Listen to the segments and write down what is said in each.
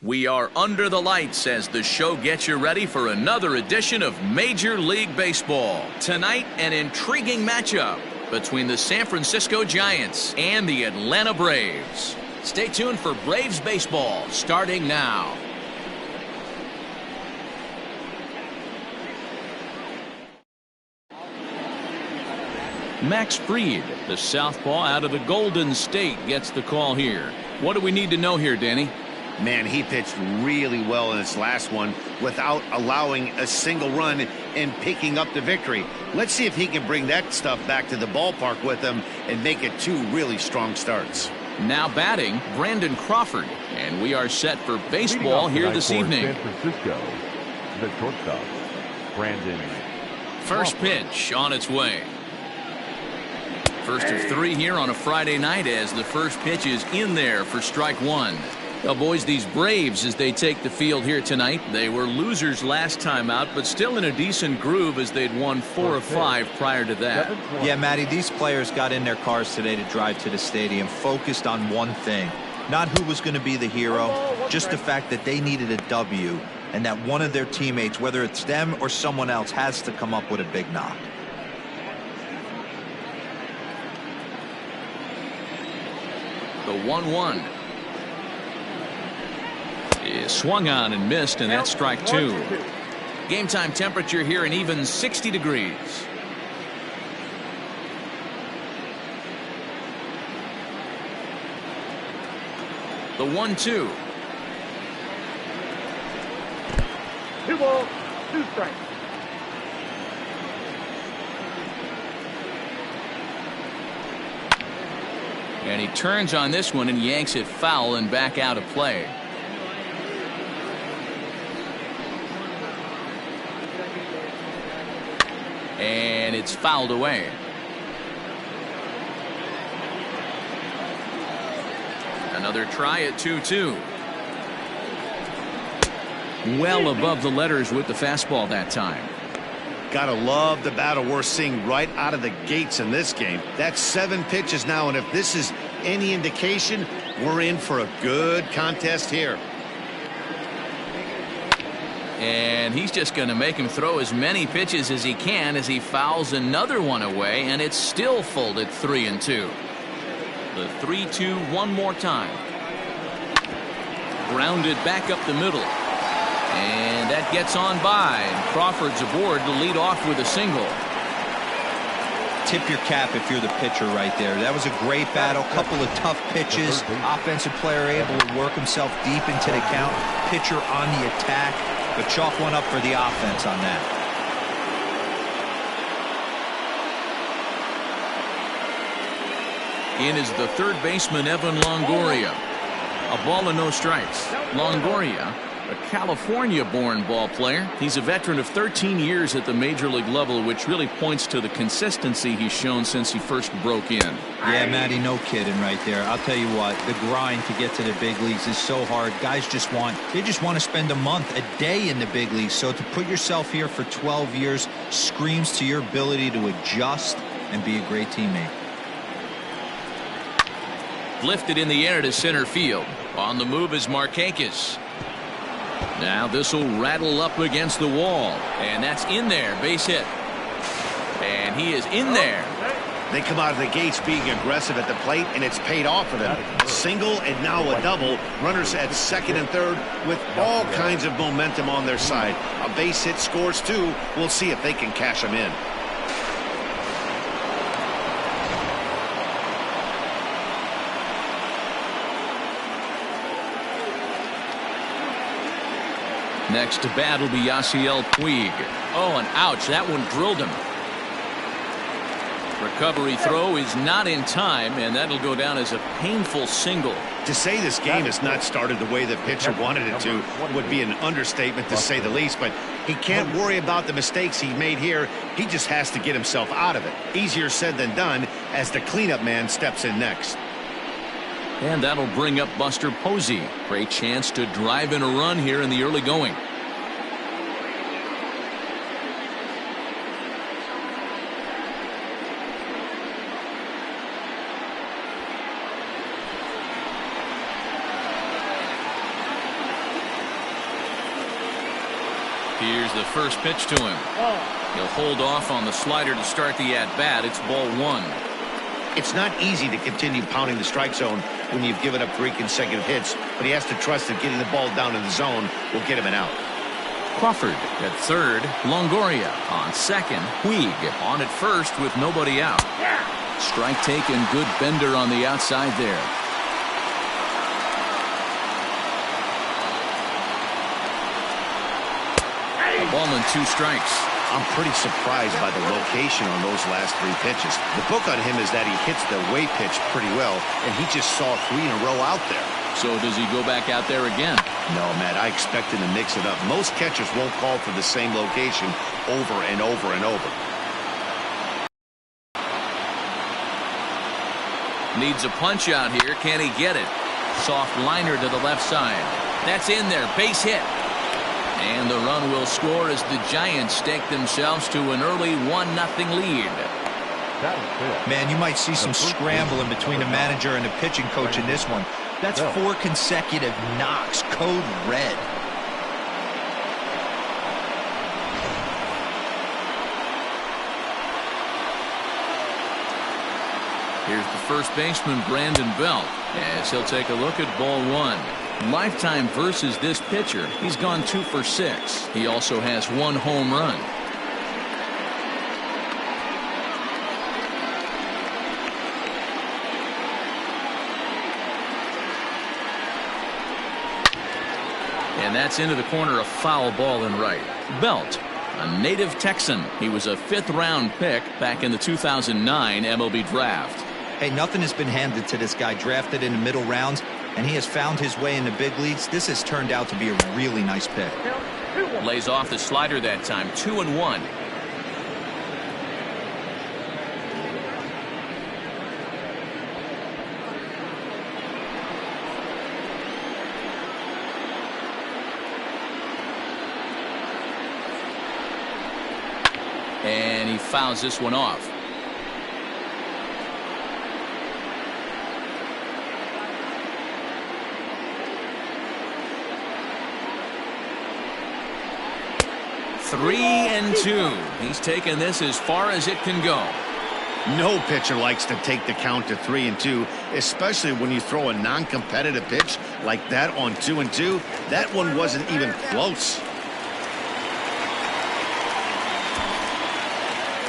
We are under the lights as the show gets you ready for another edition of Major League Baseball. Tonight, an intriguing matchup between the San Francisco Giants and the Atlanta Braves. Stay tuned for Braves baseball starting now. Max Fried, the southpaw out of the Golden State, gets the call here. What do we need to know here, Danny? Man, he pitched really well in his last one without allowing a single run and picking up the victory. Let's see if he can bring that stuff back to the ballpark with him and make it two really strong starts. Now batting, Brandon Crawford, and we are set for baseball here this evening. San Francisco, the shortstop, Brandon. First pitch on its way. First of three here on a Friday night as the first pitch is in there for strike one. Well, boys, these Braves, as they take the field here tonight, they were losers last time out, but still in a decent groove as they'd won 4 of 5 prior to that. Yeah, Matty, these players got in their cars today to drive to the stadium, focused on one thing. Not who was going to be the hero, just the fact that they needed a W, and that one of their teammates, whether it's them or someone else, has to come up with a big knock. The 1-1. Is swung on and missed, and that's strike two. Game time temperature here an even 60 degrees. The 1-2. 2 balls, 2 strikes. And he turns on this one and yanks it foul and back out of play. And it's fouled away. Another try at 2-2. Well above the letters with the fastball that time. Gotta love the battle we're seeing right out of the gates in this game. That's 7 pitches now, and if this is any indication, we're in for a good contest here. And he's just going to make him throw as many pitches as he can as he fouls another one away, and it's still folded 3-2. The 3-2 one more time. Grounded back up the middle. And that gets on by, and Crawford's aboard to lead off with a single. Tip your cap if you're the pitcher right there. That was a great battle, couple of tough pitches. Offensive player able to work himself deep into the count. Pitcher on the attack, but chalk one up for the offense on that. In is the third baseman, Evan Longoria. A ball and no strikes. Longoria, a California-born ball player. He's a veteran of 13 years at the major league level, which really points to the consistency he's shown since he first broke in. Yeah, Matty, no kidding right there. I'll tell you what, the grind to get to the big leagues is so hard. Guys just want to spend a month, a day in the big leagues. So to put yourself here for 12 years screams to your ability to adjust and be a great teammate. Lifted in the air to center field. On the move is Markakis. Now this will rattle up against the wall, and that's in there, base hit, and he is in there. They come out of the gates being aggressive at the plate, and it's paid off for them. Single and now a double. Runners at second and third with all kinds of momentum on their side. A base hit scores too. We'll see if they can cash them in. Next to bat will be Yasiel Puig. Oh, and ouch, that one drilled him. Recovery throw is not in time, and that'll go down as a painful single. To say this game has not started the way the pitcher wanted it to would be an understatement, to say the least, but he can't worry about the mistakes he made here. He just has to get himself out of it. Easier said than done as the cleanup man steps in next. And that'll bring up Buster Posey. Great chance to drive in a run here in the early going. Here's the first pitch to him. He'll hold off on the slider to start the at-bat. It's ball one. It's not easy to continue pounding the strike zone when you've given up 3 consecutive hits, but he has to trust that getting the ball down in the zone will get him an out. Crawford at third. Longoria on second. Puig on at first with nobody out. Strike taken. Good bender on the outside there. A ball and 2 strikes. I'm pretty surprised by the location on those last 3 pitches. The book on him is that he hits the way pitch pretty well, and he just saw 3 in a row out there. So does he go back out there again? No, Matt, I expect him to mix it up. Most catchers won't call for the same location over and over and over. Needs a punch out here. Can he get it? Soft liner to the left side. That's in there. Base hit. And the run will score as the Giants stake themselves to an early 1-0 lead. Man, you might see some scrambling between the manager and the pitching coach in this one. That's 4 consecutive knocks. Code red. Here's the first baseman, Brandon Belt, as he'll take a look at ball one. Lifetime versus this pitcher, he's gone 2 for 6. He also has 1 home run. And that's into the corner, a foul ball in right. Belt, a native Texan. He was a 5th-round pick back in the 2009 MLB draft. Hey, nothing has been handed to this guy. Drafted in the middle rounds, and he has found his way in the big leagues. This has turned out to be a really nice pick. Lays off the slider that time. 2-1. And he fouls this one off. Three and 2. He's taken this as far as it can go. No pitcher likes to take the count to 3 and 2, especially when you throw a non-competitive pitch like that on 2 and 2. That one wasn't even close.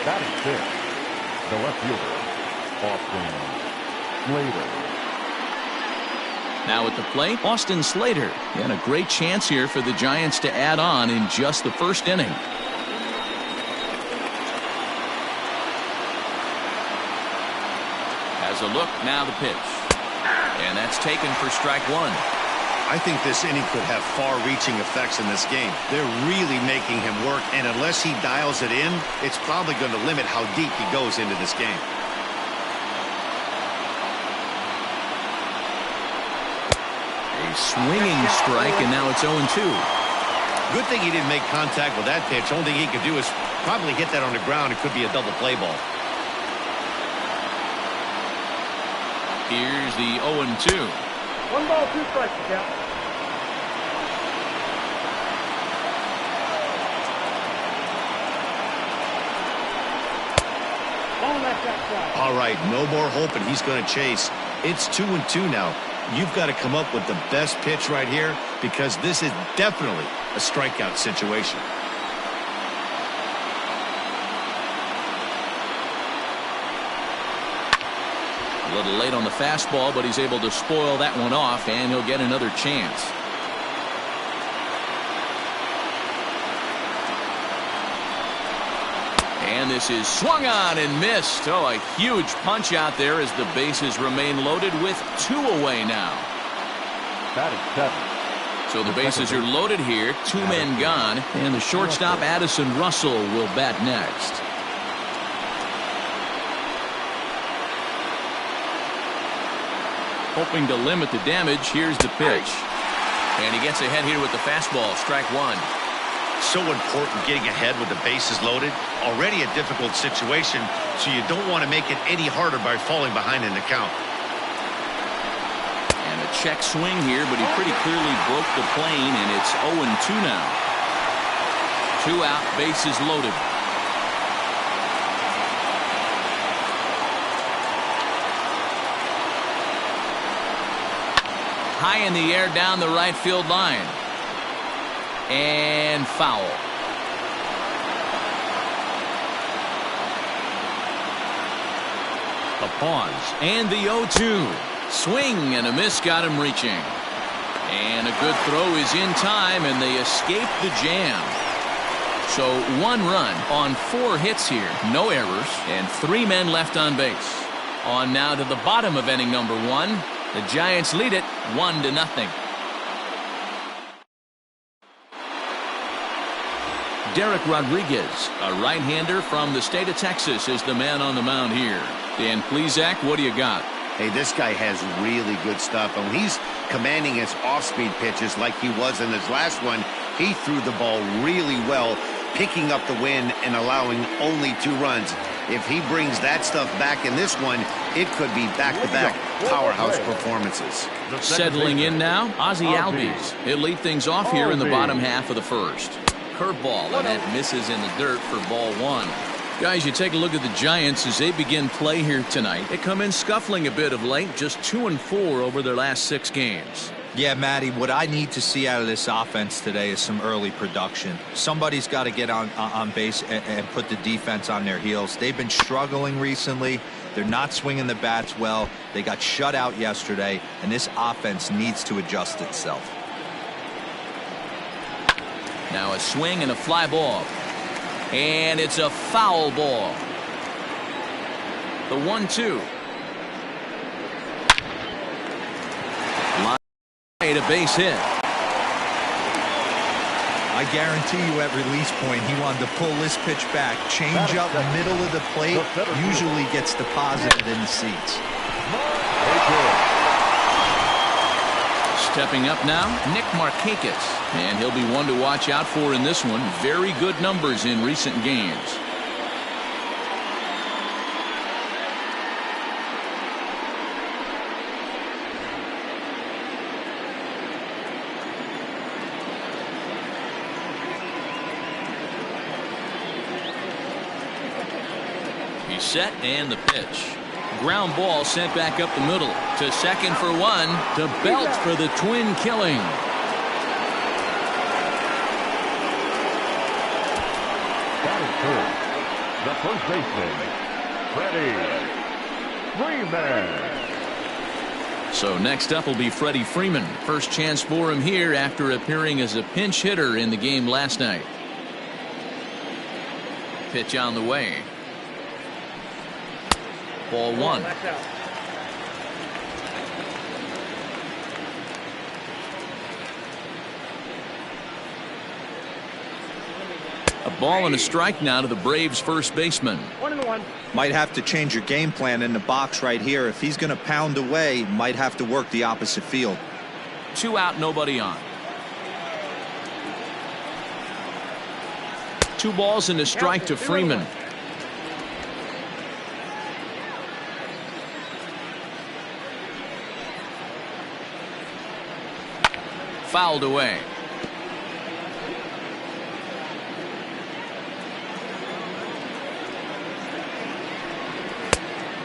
That is it. The left fielder, Austin Slater. Now at the plate, Austin Slater. And a great chance here for the Giants to add on in just the first inning. Has a look, now the pitch. And that's taken for strike 1. I think this inning could have far-reaching effects in this game. They're really making him work, and unless he dials it in, it's probably going to limit how deep he goes into this game. A swinging strike, and now it's 0-2. Good thing he didn't make contact with that pitch. Only thing he could do is probably hit that on the ground. It could be a double play ball. Here's the 0-2. 1 ball, 2 strikes, count. All right, no more hoping he's going to chase. It's 2-2 now. You've got to come up with the best pitch right here because this is definitely a strikeout situation. A little late on the fastball, but he's able to spoil that one off, and he'll get another chance. And this is swung on and missed. Oh, a huge punch out there as the bases remain loaded with 2 away now. That is 7. So the bases are loaded here, 2 men gone, and the shortstop Addison Russell will bat next. Hoping to limit the damage, here's the pitch. And he gets ahead here with the fastball, strike 1. So important getting ahead with the bases loaded. Already a difficult situation, so you don't want to make it any harder by falling behind in the count. And a check swing here, but he pretty clearly broke the plane, and it's 0-2 now. 2 out, bases loaded. High in the air down the right field line. And foul. A pause. And the 0-2. Swing and a miss got him reaching. And a good throw is in time, and they escape the jam. So 1 run on 4 hits here. No errors, and 3 men left on base. On now to the bottom of inning number 1. The Giants lead it 1-0. Derek Rodriguez, a right-hander from the state of Texas, is the man on the mound here. Dan Plesac, what do you got? Hey, this guy has really good stuff. And when he's commanding his off-speed pitches like he was in his last one, he threw the ball really well, picking up the win and allowing only 2 runs. If he brings that stuff back in this one, it could be back-to-back powerhouse performances. Settling in now, Ozzie Albies. He'll lead things off here in the bottom half of the first. Curveball, and that misses in the dirt for ball 1. Guys, you take a look at the Giants as they begin play here tonight. They come in scuffling a bit of late, just 2-4 over their last 6 games. Yeah, Matty, what I need to see out of this offense today is some early production. Somebody's got to get on base and put the defense on their heels. They've been struggling recently. They're not swinging the bats well. They got shut out yesterday, and this offense needs to adjust itself. Now a swing and a fly ball. And it's a foul ball. The 1-2. Line a base hit. I guarantee you at release point he wanted to pull this pitch back. Change up middle of the plate. Usually gets deposited in the seats. Stepping up now, Nick Markakis. And he'll be one to watch out for in this one. Very good numbers in recent games. He's set and the pitch. Ground ball sent back up the middle to second for 1, to Belt for the twin killing. The first baseman, Freddie Freeman. So next up will be Freddie Freeman. First chance for him here after appearing as a pinch hitter in the game last night. Pitch on the way. Ball 1. A ball and a strike now to the Braves first baseman. 1-1. Might have to change your game plan in the box right here. If he's going to pound away, might have to work the opposite field. 2 out, nobody on. 2 balls and a strike to Freeman. Fouled away.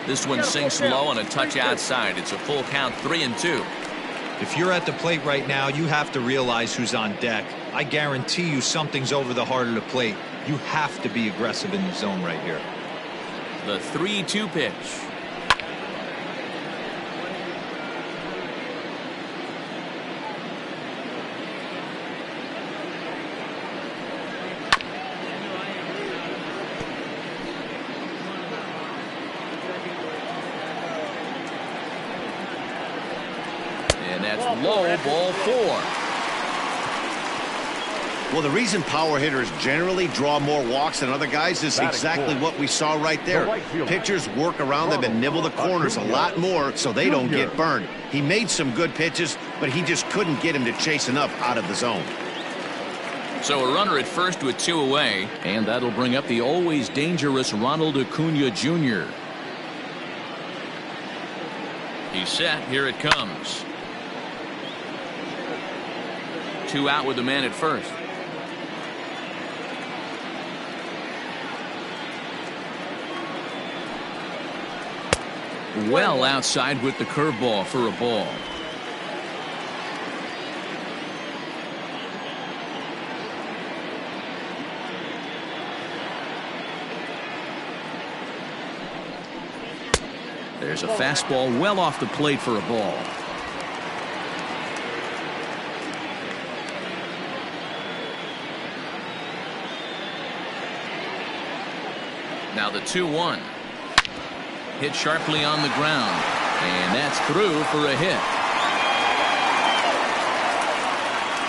This one sinks low on a touch outside. It's a full count, 3-2. If you're at the plate right now, you have to realize who's on deck. I guarantee you something's over the heart of the plate. You have to be aggressive in the zone right here. The 3-2 pitch. Low, ball 4. Well, the reason power hitters generally draw more walks than other guys is exactly what we saw right there. Pitchers work around them and nibble the corners a lot more so they don't get burned. He made some good pitches, but he just couldn't get him to chase enough out of the zone. So a runner at first with 2 away, and that'll bring up the always dangerous Ronald Acuna Jr. He's set. Here it comes. 2 out with the man at first. well outside with the curveball for a ball. There's a fastball well off the plate for a ball. Now the 2-1. Hit sharply on the ground. And that's through for a hit.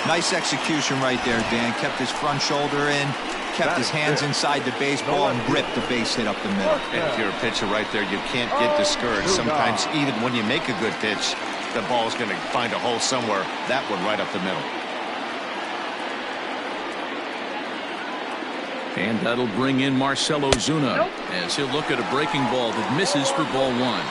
Nice execution right there, Dan. Kept his front shoulder in, kept his hands inside the baseball, and ripped the base hit up the middle. And if you're a pitcher right there, you can't get discouraged. Sometimes even when you make a good pitch, the ball's going to find a hole somewhere. That one right up the middle. And that'll bring in Marcell Ozuna as he'll look at a breaking ball that misses for ball one.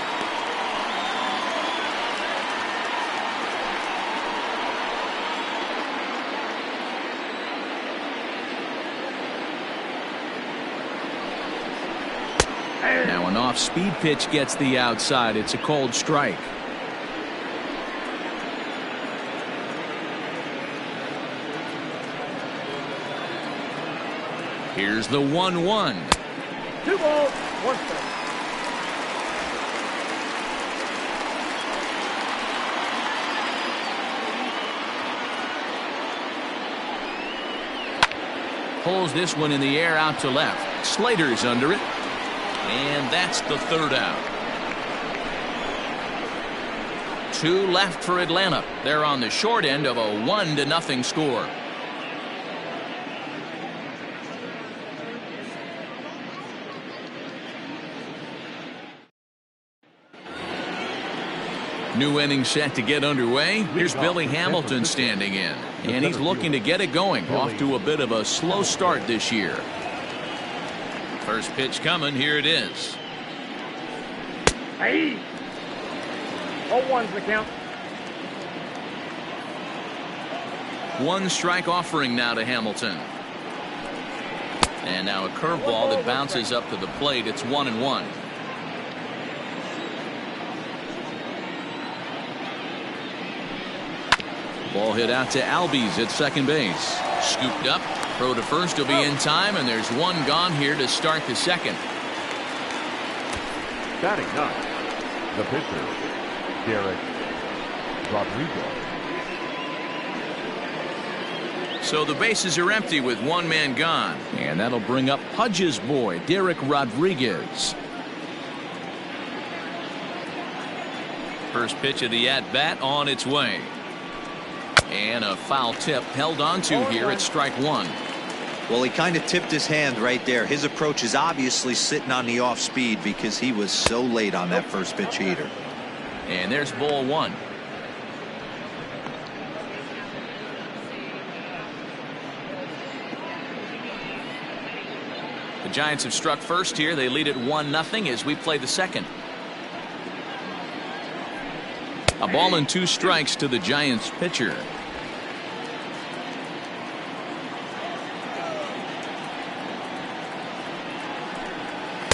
Now an off-speed pitch gets the outside. It's a called strike. Here's the 1-1. 2 balls, 1 strike. Pulls this one in the air out to left. Slater's under it. And that's the third out. 2 left for Atlanta. They're on the short end of a 1-0 score. New inning set to get underway. Here's Billy Hamilton standing in. And he's looking to get it going. Off to a bit of a slow start this year. First pitch coming. Here it is. Hey! 0-1's the count. 1 strike offering now to Hamilton. And now a curveball that bounces up to the plate. It's 1-1. Ball hit out to Albies at second base. Scooped up. Throw to first will be in time, and there's 1 gone here to start the second. Batting 9, the pitcher, Derek Rodriguez. So the bases are empty with 1 man gone. And that'll bring up Pudge's boy, Derek Rodriguez. First pitch of the at-bat on its way. And a foul tip held on to here at strike 1. Well, he kind of tipped his hand right there. His approach is obviously sitting on the off speed because he was so late on that first pitch heater. And there's ball 1. The Giants have struck first here. They lead it 1-0 as we play the second. A ball and 2 strikes to the Giants pitcher.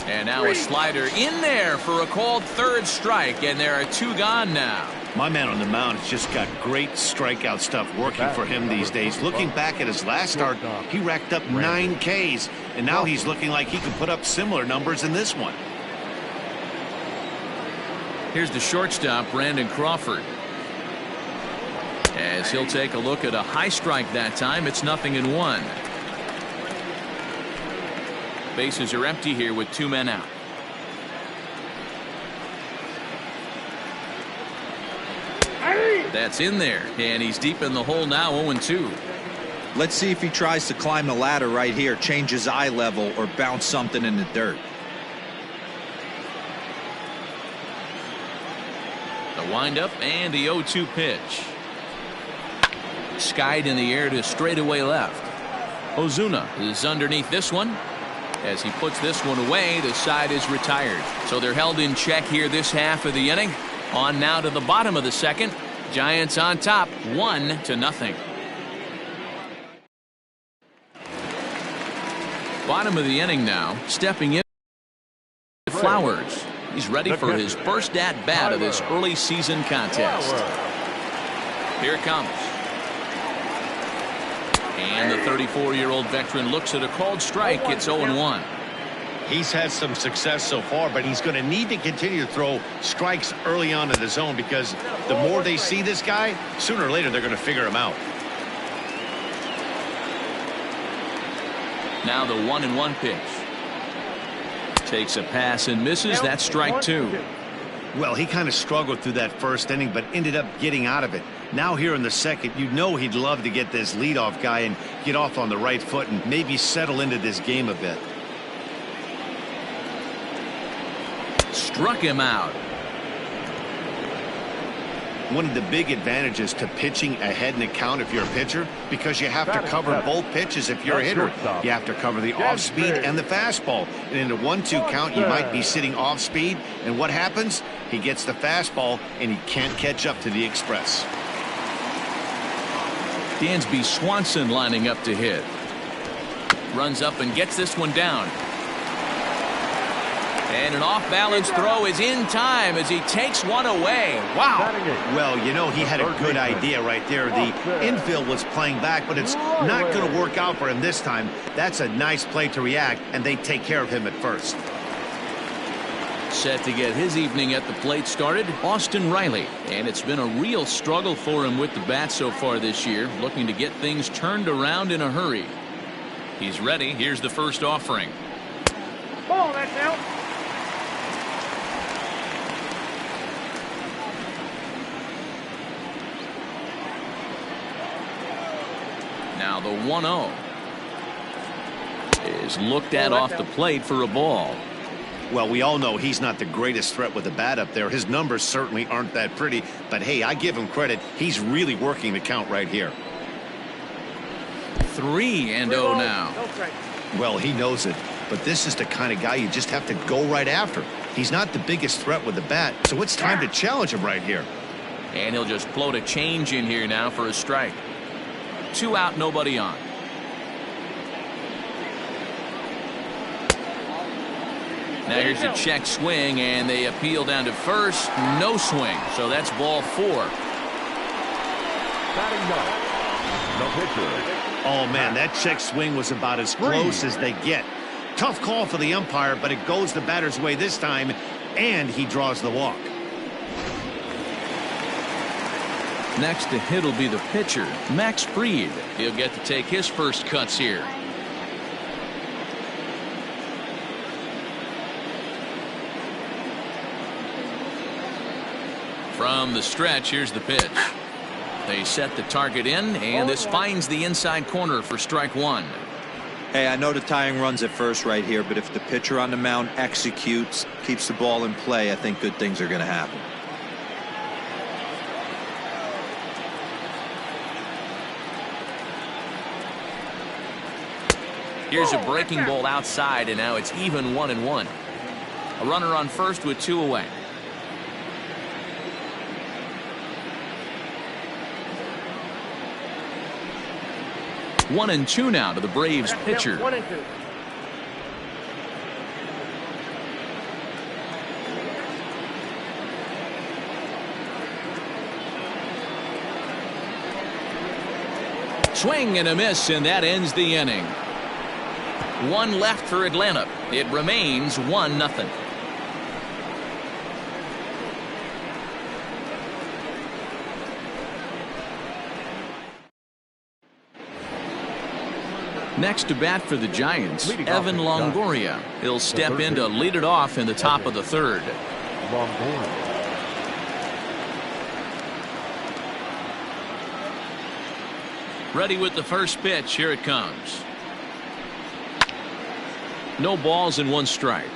And now a slider in there for a called third strike, and there are 2 gone now. My man on the mound has just got great strikeout stuff working for him these days. Looking back at his last start, he racked up 9 Ks, and now he's looking like he can put up similar numbers in this one. Here's the shortstop, Brandon Crawford. As he'll take a look at a high strike that time. It's 0-1. Bases are empty here with 2 men out. That's in there, and he's deep in the hole now. 0-2. Let's see if he tries to climb the ladder right here, change his eye level, or bounce something in the dirt. The windup and the 0-2 pitch. Skied in the air to straightaway left. Ozuna is underneath this one. As he puts this one away, the side is retired. So they're held in check here this half of the inning. On now to the bottom of the second. Giants on top, 1-0. Bottom of the inning now. Stepping in, Flowers. He's ready for his first at-bat of this early season contest. Here it comes. And the 34-year-old veteran looks at a called strike. It's 0-1. He's had some success so far, but he's going to need to continue to throw strikes early on in the zone, because the more they see this guy, sooner or later they're going to figure him out. Now the 1-1 pitch. Takes a pass and misses. That's strike 2. Well, he kind of struggled through that first inning, but ended up getting out of it. Now here in the second, you know he'd love to get this leadoff guy and get off on the right foot and maybe settle into this game a bit. Struck him out. One of the big advantages to pitching ahead in the count if you're a pitcher, because you have to cover both pitches. If you're a hitter, you have to cover the off speed and the fastball. And in a 1-2 count, you might be sitting off speed, and what happens? He gets the fastball and he can't catch up to the express. Dansby Swanson lining up to hit. Runs up and gets this one down. And an off-balance throw is in time as he takes one away. Wow. Well, you know, he had a good idea right there. The infield was playing back, but it's not going to work out for him this time. That's a nice play to react, and they take care of him at first. Set to get his evening at the plate started, Austin Riley. And it's been a real struggle for him with the bat so far this year, looking to get things turned around in a hurry. He's ready. Here's the first offering. Ball, that's out. Now the 1-0 is looked at off the plate for a ball. Well, we all know he's not the greatest threat with the bat up there. His numbers certainly aren't that pretty, but hey, I give him credit. He's really working the count right here. 3-0 now. Well, he knows it, but this is the kind of guy you just have to go right after. He's not the biggest threat with the bat, so it's time to challenge him right here. And he'll just float a change in here now for a strike. 2 out, nobody on. Now here's a check swing, and they appeal down to first. No swing, so that's ball 4. Oh, man, that check swing was about as close as they get. Tough call for the umpire, but it goes the batter's way this time, and he draws the walk. Next to hit will be the pitcher, Max Fried. He'll get to take his first cuts here. From the stretch, here's the pitch. They set the target in, and this finds the inside corner for strike 1. Hey, I know the tying run's at first right here, but if the pitcher on the mound executes, keeps the ball in play, I think good things are going to happen. Here's a breaking ball outside, and now it's even 1-1. A runner on first with 2 away. One and 2 now to the Braves pitcher. 1-2. Swing and a miss, and that ends the inning. 1 left for Atlanta. It remains 1-0. Next to bat for the Giants, Evan Longoria. He'll step in to lead it off in the top of the 3rd. Ready with the first pitch. Here it comes. No balls and 1 strike.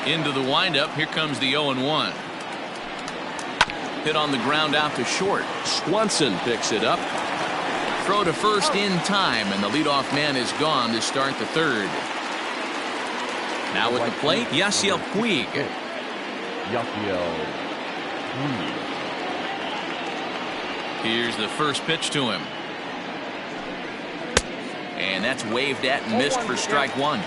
Into the windup. Here comes the 0-1. Hit on the ground out to short. Swanson picks it up. Throw to first in time, and the leadoff man is gone to start the 3rd. Now with the plate, Yasiel Puig. Here's the first pitch to him. And that's waved at and missed for strike 1.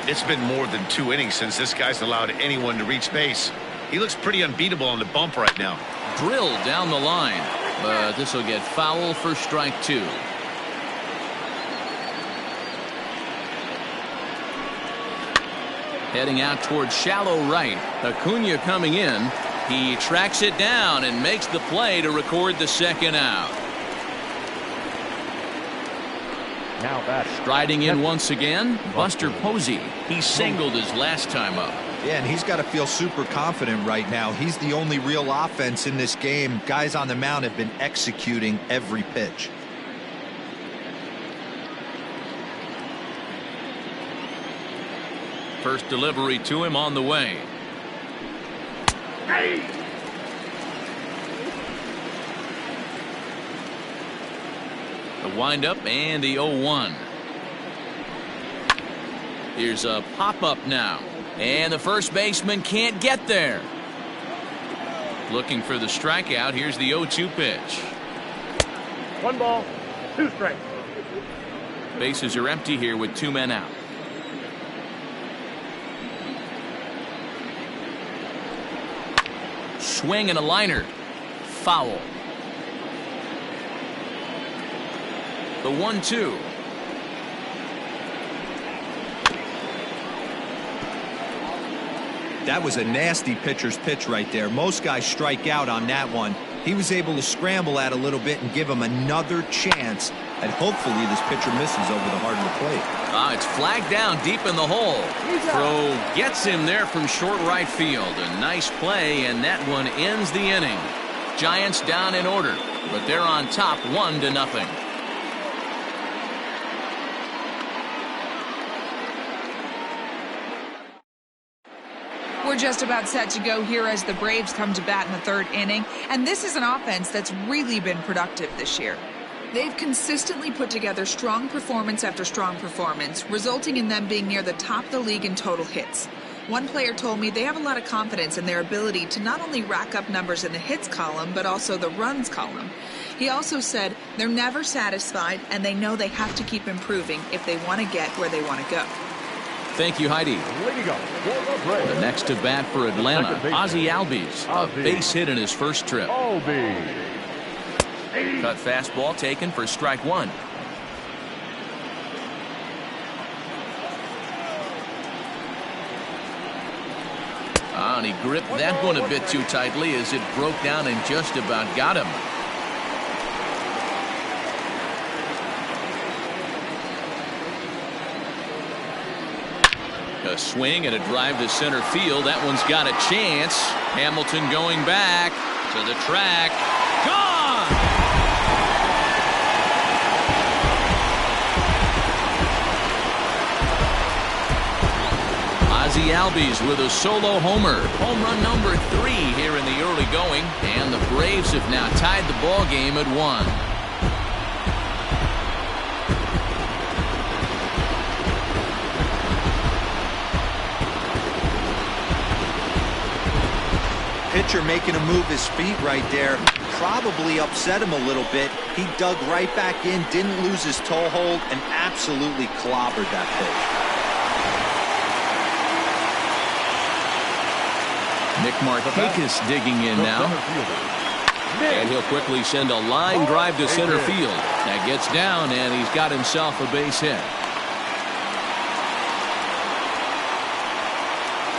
It's been more than 2 innings since this guy's allowed anyone to reach base. He looks pretty unbeatable on the bump right now. Drilled down the line, but this will get foul for strike 2. Heading out towards shallow right. Acuna coming in. He tracks it down and makes the play to record the second out. Now back. Striding in once again, Buster Posey. He singled his last time up. Yeah, and he's got to feel super confident right now. He's the only real offense in this game. Guys on the mound have been executing every pitch. First delivery to him on the way. Hey! The windup and the 0-1. Here's a pop-up now. And the first baseman can't get there. Looking for the strikeout. Here's the 0-2 pitch. 1 ball, 2 strikes. Bases are empty here with 2 men out. Swing and a liner. Foul. The 1-2. That was a nasty pitcher's pitch right there. Most guys strike out on that one. He was able to scramble at a little bit and give him another chance. And hopefully this pitcher misses over the heart of the plate. It's flagged down deep in the hole. Throw gets him there from short right field. A nice play, and that one ends the inning. Giants down in order, but they're on top 1-0. We're just about set to go here as the Braves come to bat in the 3rd inning, and this is an offense that's really been productive this year. They've consistently put together strong performance after strong performance, resulting in them being near the top of the league in total hits. One player told me they have a lot of confidence in their ability to not only rack up numbers in the hits column, but also the runs column. He also said they're never satisfied, and they know they have to keep improving if they want to get where they want to go. Thank you, Heidi. The next to bat for Atlanta, Ozzie Albies. A base hit in his first trip. Cut fastball taken for strike 1. And he gripped that one a bit too tightly as it broke down and just about got him. A swing and a drive to center field. That one's got a chance. Hamilton going back to the track. Gone! Ozzie Albies with a solo homer. Home run number 3 here in the early going. And the Braves have now tied the ball game at 1. Pitcher making him move his feet right there probably upset him a little bit. He dug right back in, didn't lose his toe hold, and absolutely clobbered that pitch. Nick Markakis digging in now. And he'll quickly send a line drive to center field. That gets down, and he's got himself a base hit.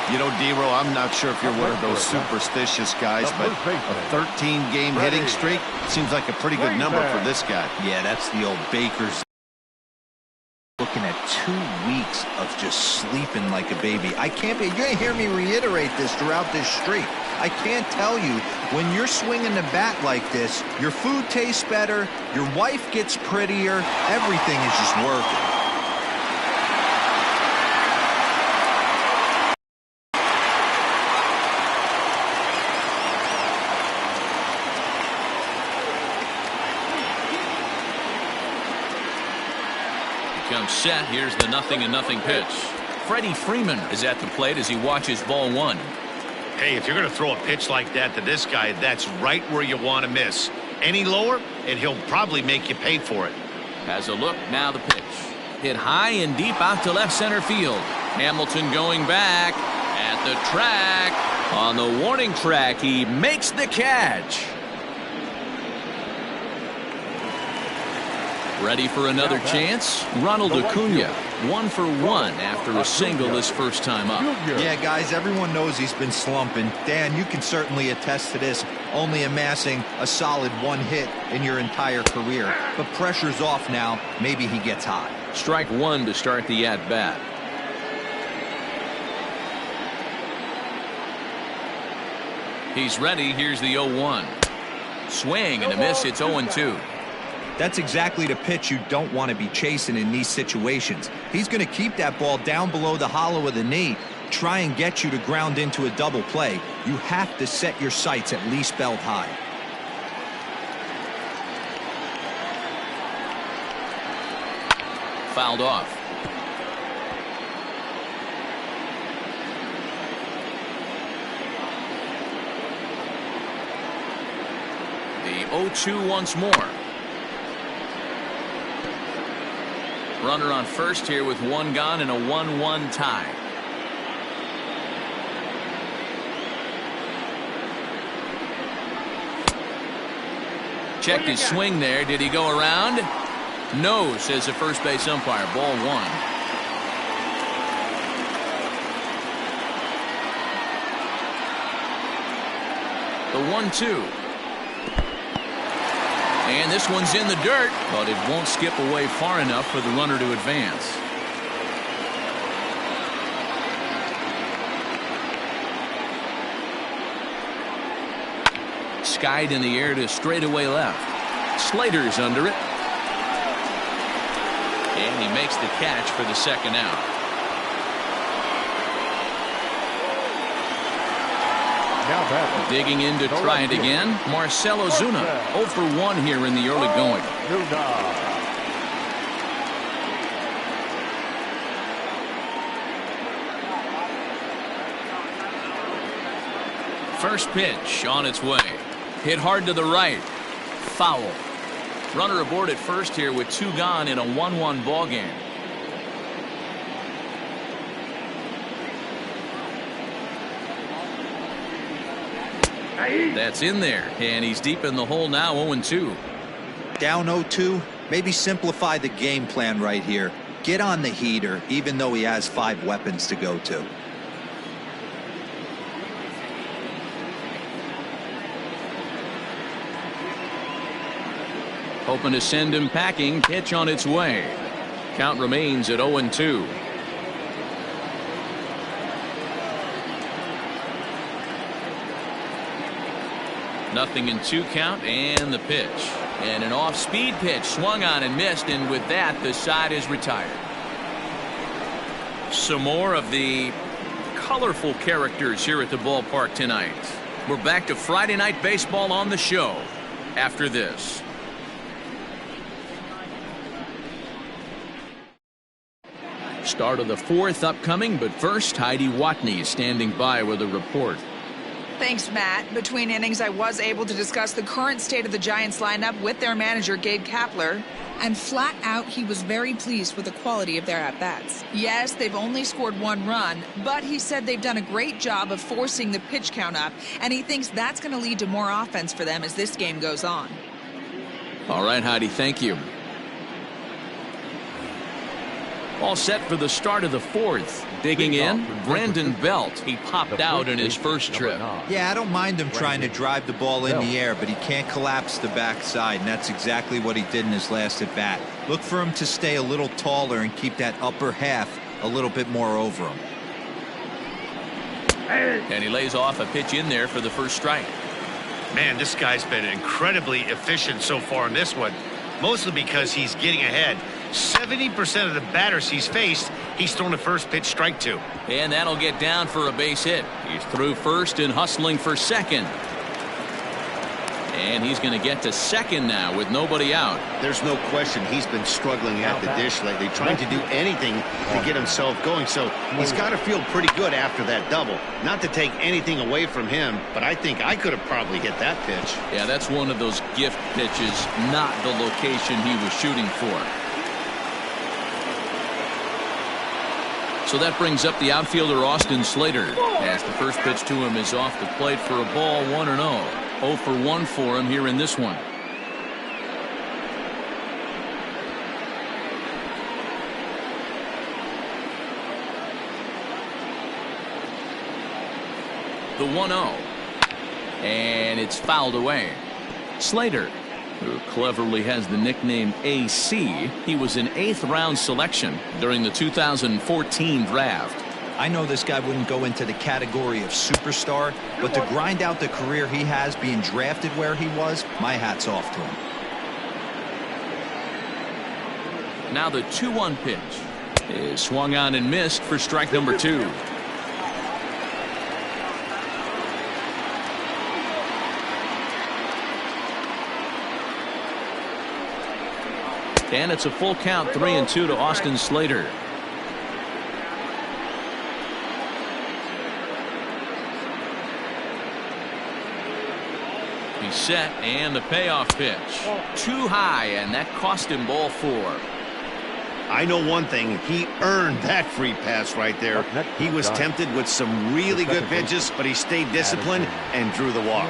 You know, D-Row, I'm not sure if you're one of those superstitious guys, but a 13-game hitting streak seems like a pretty good number for this guy. Yeah, that's the old Baker's. Looking at 2 weeks of just sleeping like a baby. I can't be. You're going to hear me reiterate this throughout this streak. I can't tell you, when you're swinging the bat like this, your food tastes better, your wife gets prettier, everything is just working. Comes set. Here's the 0-0 pitch. Freddie Freeman is at the plate as he watches ball 1. Hey, if you're going to throw a pitch like that to this guy, that's right where you want to miss. Any lower, and he'll probably make you pay for it. Has a look. Now the pitch. Hit high and deep out to left center field. Hamilton going back at the track. On the warning track, he makes the catch. Ready for another chance? Ronald Acuna, 1 for 1 after a single his first time up. Yeah, guys, everyone knows he's been slumping. Dan, you can certainly attest to this, only amassing a solid 1 hit in your entire career. But pressure's off now. Maybe he gets hot. Strike 1 to start the at-bat. He's ready. Here's the 0-1. Swing and a miss. It's 0-2. That's exactly the pitch you don't want to be chasing in these situations. He's going to keep that ball down below the hollow of the knee, try and get you to ground into a double play. You have to set your sights at least belt high. Fouled off. The 0-2 once more. Runner on first here with 1 gone and a 1-1 tie. Checked his swing there. Did he go around? No, says the first base umpire. Ball 1. The 1-2. And this one's in the dirt, but it won't skip away far enough for the runner to advance. Skied in the air to straightaway left. Slater's under it. And he makes the catch for the second out. Digging in to try it again, Marcell Ozuna, 0 for 1 here in the early going. First pitch on its way. Hit hard to the right. Foul. Runner aboard at first here with 2 gone in a 1-1 ball game. That's in there, and he's deep in the hole now. 0-2. Down 0-2. Maybe simplify the game plan right here. Get on the heater, even though he has 5 weapons to go to. Hoping to send him packing. Pitch on its way. Count remains at 0-2. Nothing in 2 count, and the pitch. And an off-speed pitch swung on and missed, and with that the side is retired. Some more of the colorful characters here at the ballpark tonight. We're back to Friday Night Baseball on the show after this. Start of the 4th upcoming, but first Heidi Watney is standing by with a report. Thanks, Matt. Between innings, I was able to discuss the current state of the Giants lineup with their manager, Gabe Kapler. And flat out, he was very pleased with the quality of their at-bats. Yes, they've only scored 1 run, but he said they've done a great job of forcing the pitch count up, and he thinks that's going to lead to more offense for them as this game goes on. All right, Heidi, thank you. All set for the start of the 4th. Digging in, Brandon Belt. He popped out in his first trip. Yeah, I don't mind him trying to drive the ball in the air, but he can't collapse the backside, and that's exactly what he did in his last at-bat. Look for him to stay a little taller and keep that upper half a little bit more over him. And he lays off a pitch in there for the first strike. Man, this guy's been incredibly efficient so far in this one, mostly because he's getting ahead. 70% of the batters he's faced, he's thrown a first pitch strike to. And that'll get down for a base hit. He's through first and hustling for second. And he's going to get to second now with nobody out. There's no question he's been struggling at the dish lately, trying to do anything to get himself going. So he's got to feel pretty good after that double. Not to take anything away from him, but I think I could have probably hit that pitch. Yeah, that's one of those gift pitches, not the location he was shooting for. So that brings up the outfielder Austin Slater, as the first pitch to him is off the plate for a ball, 1-0. 0 for 1 for him here in this one. The 1-0. And it's fouled away. Slater, who cleverly has the nickname AC, he was an 8th round selection during the 2014 draft. I know this guy wouldn't go into the category of superstar, but to grind out the career he has being drafted where he was, my hat's off to him. Now the 2-1 pitch is swung on and missed for strike number 2. And it's a full count, 3-2 to Austin Slater. He's set, and the payoff pitch. Too high, and that cost him ball 4. I know one thing. He earned that free pass right there. He was tempted with some really good pitches, but he stayed disciplined and drew the walk.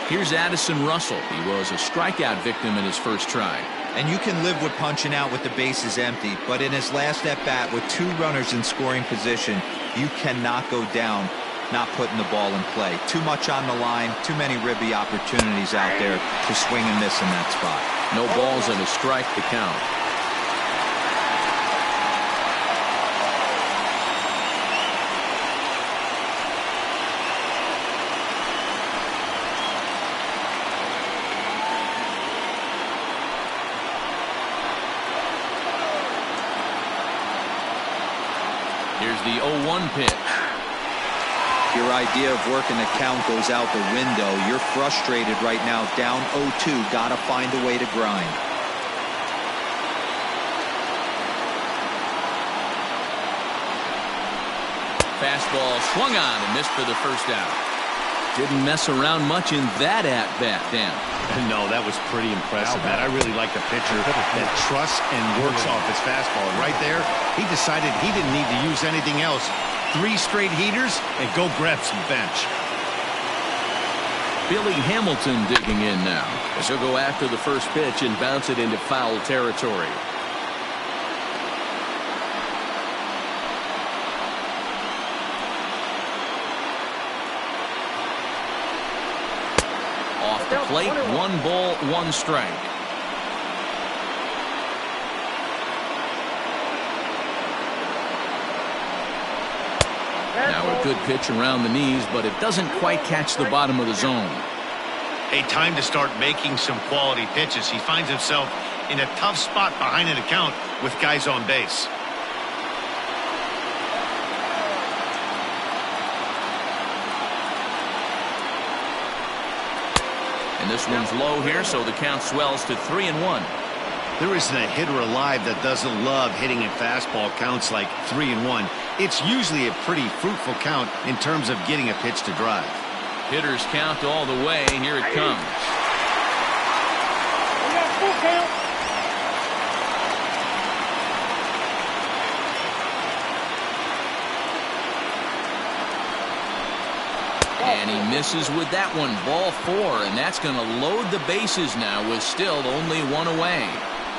Here's Addison Russell. He was a strikeout victim in his first try. And you can live with punching out with the bases empty, but in his last at-bat with 2 runners in scoring position, you cannot go down not putting the ball in play. Too much on the line, too many ribby opportunities out there to swing and miss in that spot. No balls and a strike to count. Here's the 0-1 pitch. Your idea of working the count goes out the window. You're frustrated right now, down 0-2. Gotta find a way to grind. Fastball swung on and missed for the first out. Didn't mess around much in that at-bat, Dan. No, that was pretty impressive, Matt. I really like the pitcher that trusts and works off his fastball. And right there, he decided he didn't need to use anything else. 3 straight heaters and go grab some bench. Billy Hamilton digging in now, as he'll go after the first pitch and bounce it into foul territory. Off the plate, 1 ball, 1 strike. Now a good pitch around the knees, but it doesn't quite catch the bottom of the zone. A time to start making some quality pitches. He finds himself in a tough spot behind an account with guys on base. And this one's low here, so the count swells to 3-1. There isn't a hitter alive that doesn't love hitting at fastball counts like 3-1. It's usually a pretty fruitful count in terms of getting a pitch to drive. Hitters count all the way. Here it comes. And he misses with that one. Ball 4, and that's going to load the bases now with still only 1 away.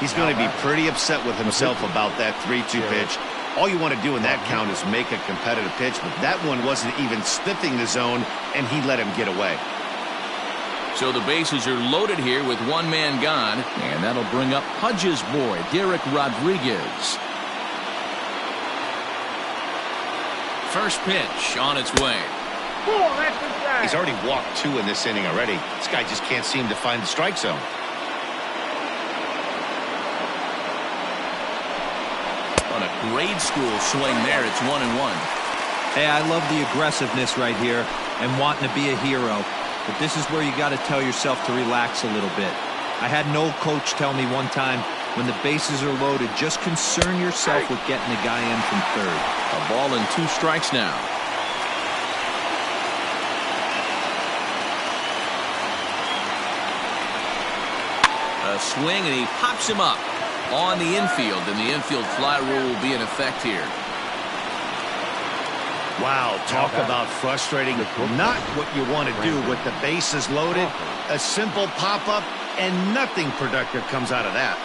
He's going to be pretty upset with himself about that 3-2 pitch. All you want to do in that count is make a competitive pitch, but that one wasn't even sniffing the zone, and he let him get away. So the bases are loaded here with 1 man gone, and that'll bring up Pudge's boy, Derek Rodriguez. First pitch on its way. He's already walked 2 in this inning already. This guy just can't seem to find the strike zone. On a grade school swing there, it's 1-1. Hey, I love the aggressiveness right here and wanting to be a hero. But this is where you got to tell yourself to relax a little bit. I had an old coach tell me one time, when the bases are loaded, just concern yourself with getting the guy in from third. A ball and 2 strikes now. A swing, and he pops him up on the infield, and the infield fly rule will be in effect here. Wow, talk about frustrating. Not what you want to do with the bases loaded. A simple pop-up, and nothing productive comes out of that.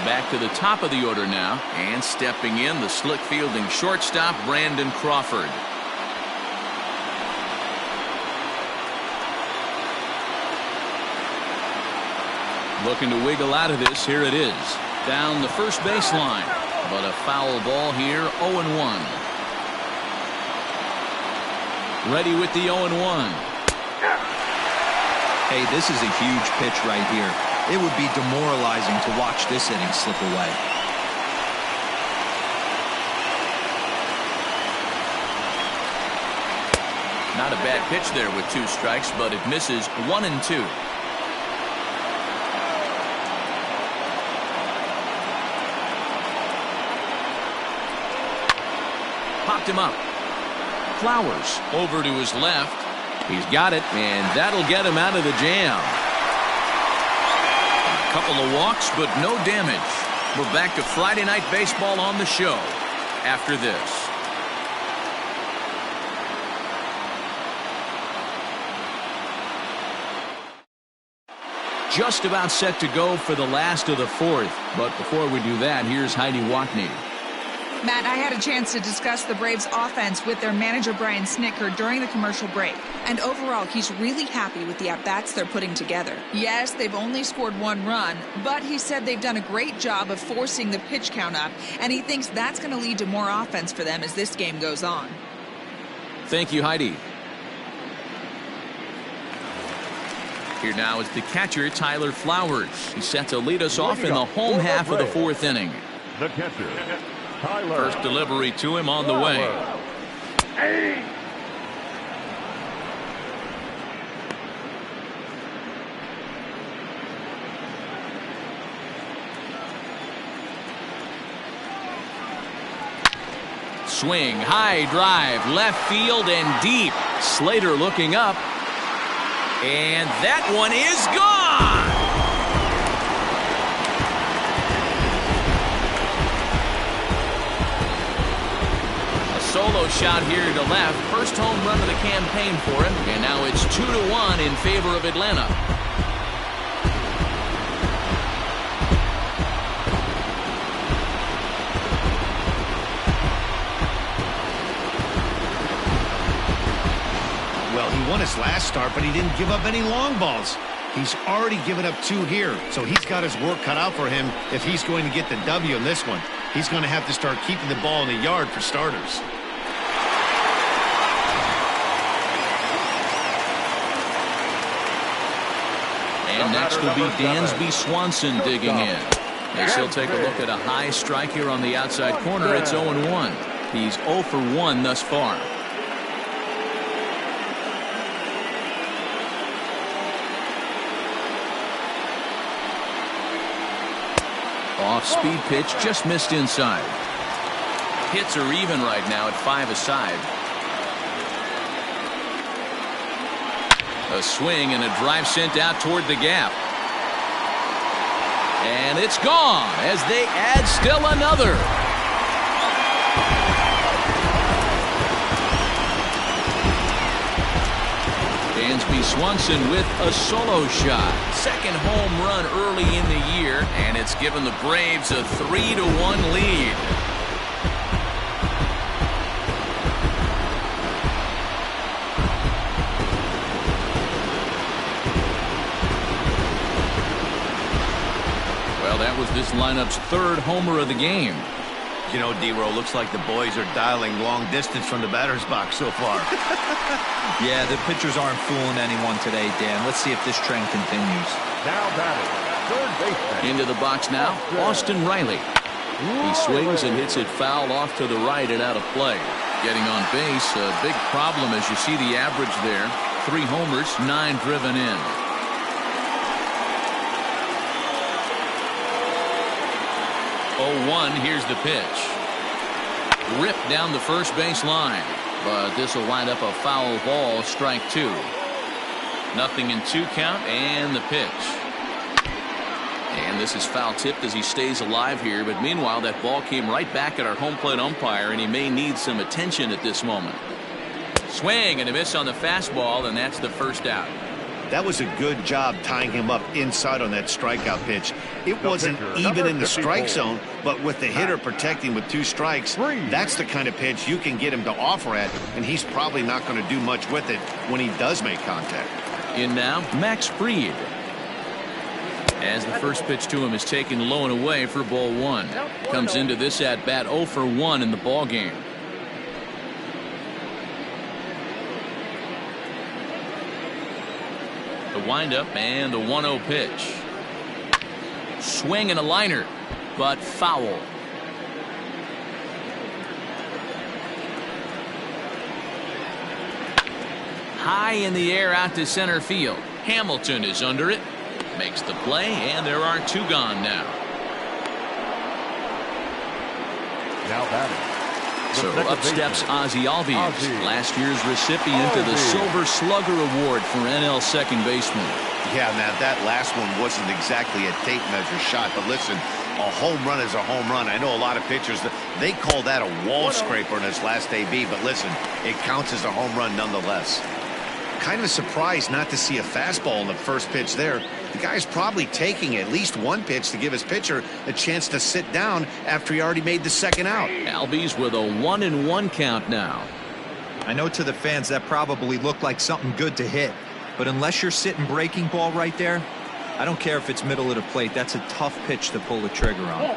Back to the top of the order now, and stepping in, the slick fielding shortstop, Brandon Crawford. Looking to wiggle out of this. Here it is. Down the first baseline. But a foul ball here, 0-1. Ready with the 0-1. Hey, this is a huge pitch right here. It would be demoralizing to watch this inning slip away. Not a bad pitch there with 2 strikes, but it misses 1-2. Popped him up. Flowers over to his left. He's got it, and that'll get him out of the jam. A couple of walks, but no damage. We're back to Friday Night Baseball on the show after this. Just about set to go for the last of the 4th. But before we do that, here's Heidi Watney. Matt, I had a chance to discuss the Braves offense with their manager Brian Snitker during the commercial break. And overall, he's really happy with the at-bats they're putting together. Yes, they've only scored 1 run, but he said they've done a great job of forcing the pitch count up, and he thinks that's going to lead to more offense for them as this game goes on. Thank you, Heidi. Here now is the catcher, Tyler Flowers. He's set to lead us off in the home half of the 4th inning. The catcher, Tyler. First delivery to him on the way. Hey! Swing, high drive, left field and deep. Slater looking up. And that one is gone! A solo shot here to left. First home run of the campaign for him. And now it's 2-1 in favor of Atlanta. Won his last start, but he didn't give up any long balls. He's already given up 2 here, so he's got his work cut out for him if he's going to get the W in this one. He's going to have to start keeping the ball in the yard for starters. And next will be Dansby Swanson digging in. As he'll take a look at a high strike here on the outside corner. It's 0-1. He's 0 for 1 thus far. Off-speed pitch, just missed inside. Hits are even right now at 5 aside. A swing and a drive sent out toward the gap. And it's gone as they add still another. Dansby Swanson with a solo shot. Second home run early in the year, and it's given the Braves a 3-1 lead. Well, that was this lineup's 3rd homer of the game. You know, D-Row, looks like the boys are dialing long distance from the batter's box so far. Yeah, the pitchers aren't fooling anyone today, Dan. Let's see if this trend continues. Now batting, third baseman. Into the box now, Austin Riley. He swings and hits it foul off to the right and out of play. Getting on base, a big problem as you see the average there. 3 homers, 9 driven in. Oh, 1, here's the pitch. Ripped down the first base line. But this will wind up a foul ball, strike 2. 0-2 count, and the pitch. And this is foul tipped as he stays alive here. But meanwhile, that ball came right back at our home plate umpire, and he may need some attention at this moment. Swing and a miss on the fastball, and that's the first out. That was a good job tying him up inside on that strikeout pitch. It wasn't even in the strike zone, but with the hitter protecting with 2 strikes, that's the kind of pitch you can get him to offer at, and he's probably not going to do much with it when he does make contact. In now, Max Fried. As the first pitch to him is taken low and away for ball 1. Comes into this at bat 0 for 1 in the ball game. The windup and the 1-0 pitch. Swing and a liner, but foul. High in the air out to center field. Hamilton is under it. Makes the play, and there are 2 gone now. Now batting. So up steps Ozzie Albies, last year's recipient of the Silver Slugger Award for NL second baseman. Yeah, Matt, that last one wasn't exactly a tape measure shot, but listen, a home run is a home run. I know a lot of pitchers, they call that a wall scraper in his last AB, but listen, it counts as a home run nonetheless. Kind of surprised not to see a fastball in the first pitch there. The guy's probably taking at least one pitch to give his pitcher a chance to sit down after he already made the second out. Albies with a 1-1 count now. I know to the fans that probably looked like something good to hit, but unless you're sitting breaking ball right there, I don't care if it's middle of the plate. That's a tough pitch to pull the trigger on.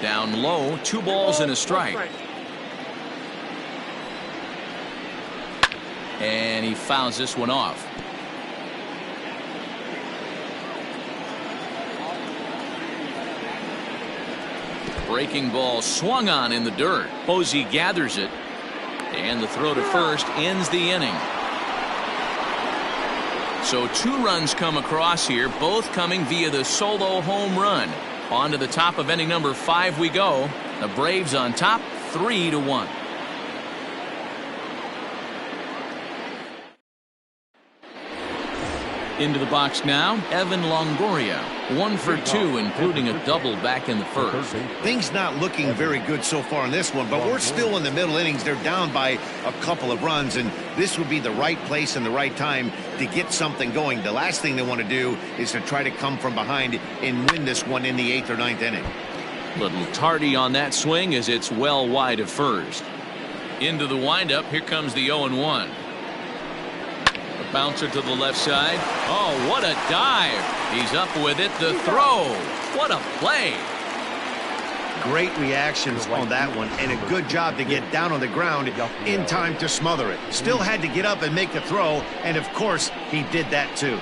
Down low, 2 balls and a strike. And he fouls this one off. Breaking ball swung on in the dirt. Posey gathers it, and the throw to first ends the inning. So 2 runs come across here, both coming via the solo home run. On to the top of inning number 5 we go. The Braves on top, 3-1. Into the box now, Evan Longoria. 1 for 2, including a double back in the first. Things not looking very good so far in this one, but we're still in the middle innings. They're down by a couple of runs, and this would be the right place and the right time to get something going. The last thing they want to do is to try to come from behind and win this one in the 8th or 9th inning. Little tardy on that swing as it's well wide of first. Into the windup, here comes the 0-1. Bouncer to the left side. Oh, what a dive. He's up with it. The throw. What a play. Great reactions on that one, and a good job to get down on the ground in time to smother it. Still had to get up and make the throw, and of course, he did that too.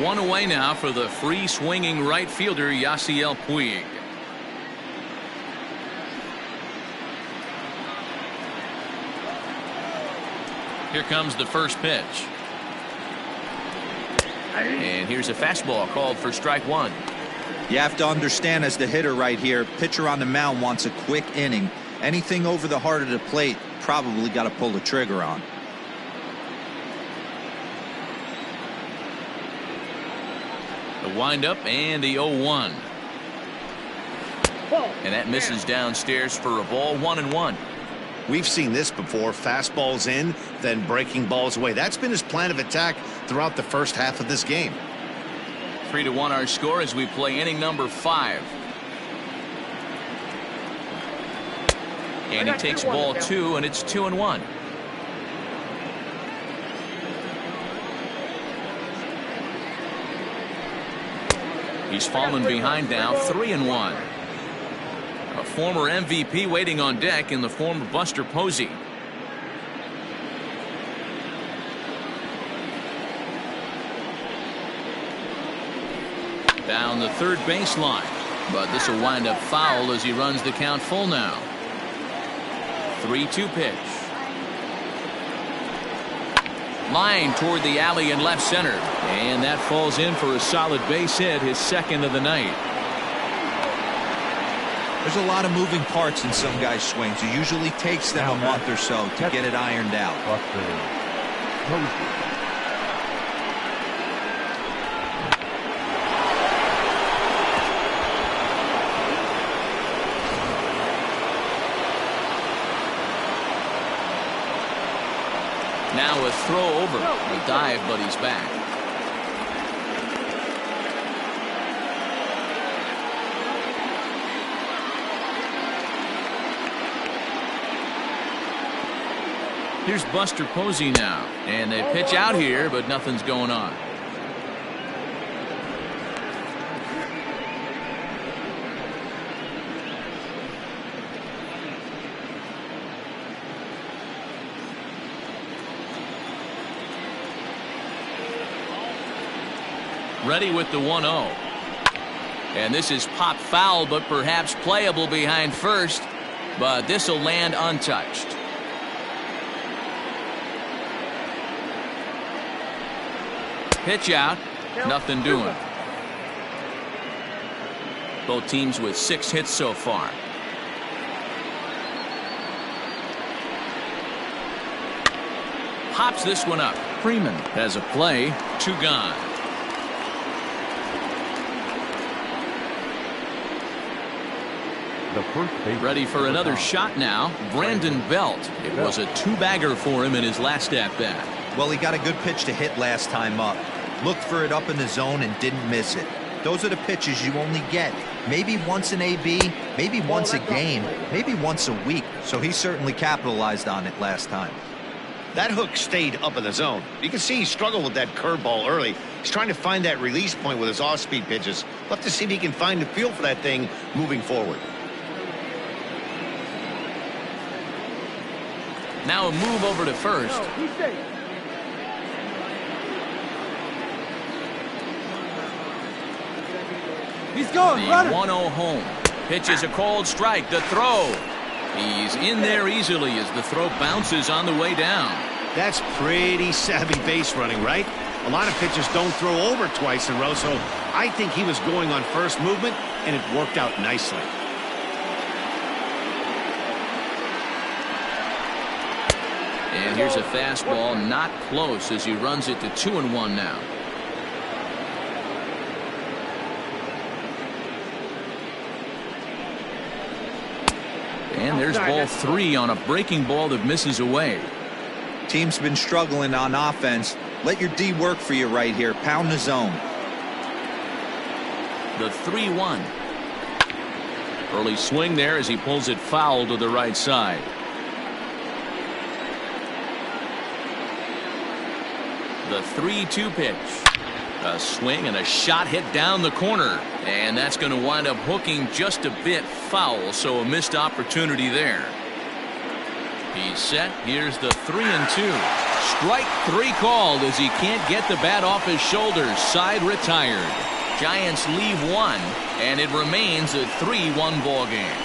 One away now for the free swinging right fielder, Yasiel Puig. Here comes the first pitch. And here's a fastball called for strike 1. You have to understand, as the hitter right here, pitcher on the mound wants a quick inning. Anything over the heart of the plate, probably got to pull the trigger on. The windup and the 0-1. And that misses downstairs for a ball, 1-1. We've seen this before. Fastballs in, then breaking balls away. That's been his plan of attack throughout the first half of this game. 3-1 our score as we play inning number 5. And he takes ball 2, and it's 2-1. He's fallen behind now, 3-1. A former MVP waiting on deck in the form of Buster Posey. Down the third baseline, but this will wind up foul as he runs the count full now. 3-2 pitch. Line toward the alley in left center, and that falls in for a solid base hit, his second of the night. There's a lot of moving parts in some guys' swings. It usually takes them a month or so to get it ironed out. Now a throw over. A dive, but he's back. Here's Buster Posey now, and they pitch out here, but nothing's going on. Ready with the 1-0. And this is pop foul, but perhaps playable behind first, but this will land untouched. Pitch out, nothing doing. Both teams with 6 hits so far. Pops this one up. Freeman has a play, 2 gone. Ready for another shot now. Brandon Belt. It was a 2-bagger for him in his last at-bat. Well, he got a good pitch to hit last time up. Looked for it up in the zone and didn't miss it. Those are the pitches you only get. Maybe once an AB, maybe once a game, maybe once a week. So he certainly capitalized on it last time. That hook stayed up in the zone. You can see he struggled with that curveball early. He's trying to find that release point with his off-speed pitches. We'll have to see if he can find the feel for that thing moving forward. Now a move over to first. He's going. The 1-0 home. Pitch is a called strike. The throw. He's in there easily as the throw bounces on the way down. That's pretty savvy base running, right? A lot of pitchers don't throw over twice in a row, so I think he was going on first movement, and it worked out nicely. And here's a fastball, not close, as he runs it to 2-1 now. And there's ball 3 on a breaking ball that misses away. Team's been struggling on offense. Let your D work for you right here. Pound the zone. The 3-1. Early swing there as he pulls it foul to the right side. The 3-2 pitch. A swing and a shot hit down the corner. And that's going to wind up hooking just a bit foul, so a missed opportunity there. He's set. Here's the 3-2. Strike 3 called as he can't get the bat off his shoulders. Side retired. Giants leave 1, and it remains a 3-1 ball game.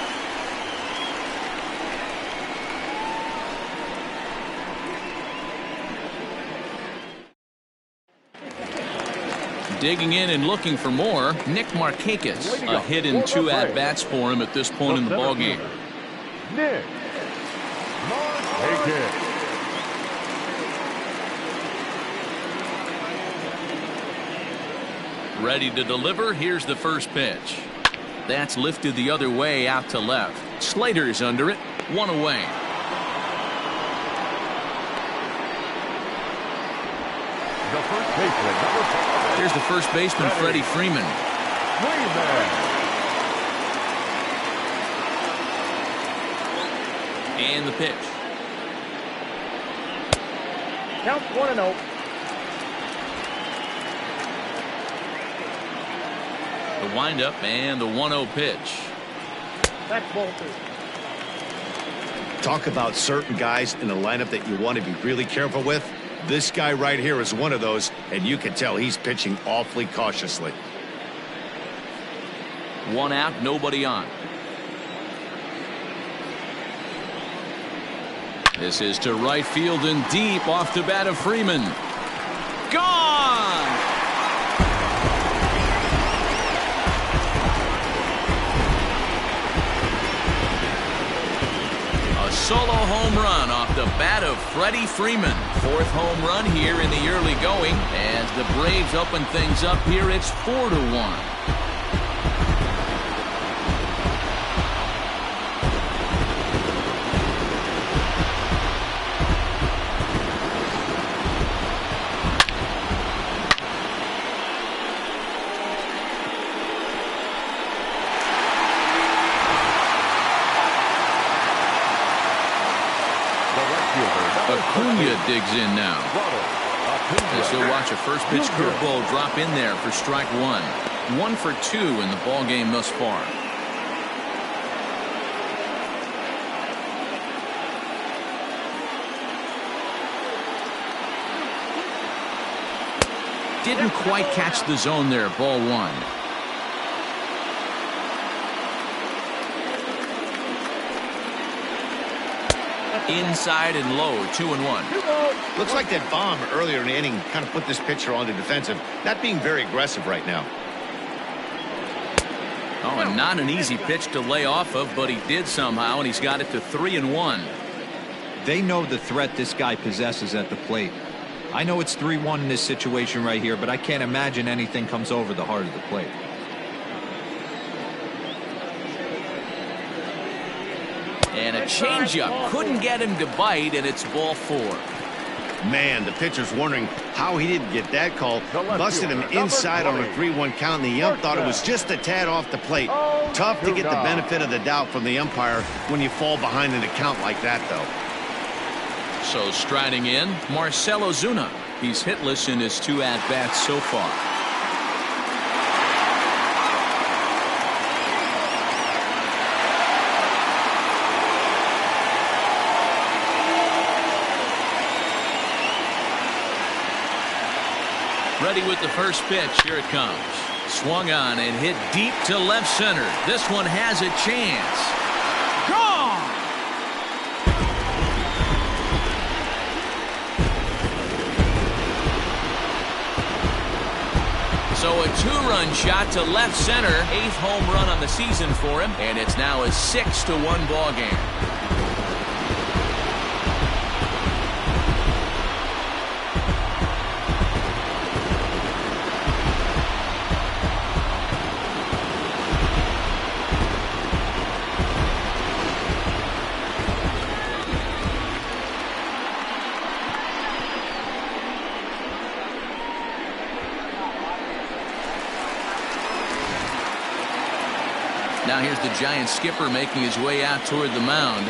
Digging in and looking for more, Nick Markakis. A hit in 2 at-bats for him at this point in the ballgame. Nick Markakis. Ready to deliver. Here's the first pitch. That's lifted the other way out to left. Slater's under it. 1 away. The first baseman, number 5. Here's the first baseman, Freddie Freeman. And the pitch. Count 1-0. The windup and the 1-0 pitch. That's ball 2. Talk about certain guys in the lineup that you want to be really careful with. This guy right here is one of those, and you can tell he's pitching awfully cautiously. 1 out, nobody on. This is to right field and deep off the bat of Freeman. Gone! solo home run off the bat of Freddie Freeman. Fourth home run here in the early going. As the Braves open things up here, it's 4-1. Acuna digs in now. As he'll watch a first pitch curveball drop in there for strike one. 1 for 2 in the ball game thus far. Didn't quite catch the zone there. Ball 1. Inside and low, 2-1. Looks like that bomb earlier in the inning kind of put this pitcher on the defensive. Not being very aggressive right now. Oh, and not an easy pitch to lay off of, but he did somehow, and he's got it to 3-1. They know the threat this guy possesses at the plate. I know it's 3-1 in this situation right here, but I can't imagine anything comes over the heart of the plate. And a changeup couldn't get him to bite, and it's ball 4. Man, the pitcher's wondering how he didn't get that call. Busted him inside on a 3-1 count, and the ump thought it was just a tad off the plate. Tough to get the benefit of the doubt from the umpire when you fall behind in a count like that, though. So striding in, Marcell Ozuna. He's hitless in his 2 at-bats so far. Ready with the first pitch. Here it comes. Swung on and hit deep to left center. This one has a chance. Gone! So a 2-run shot to left center. 8th home run on the season for him. And it's now a 6-1 ball game. Now here's the Giants skipper making his way out toward the mound.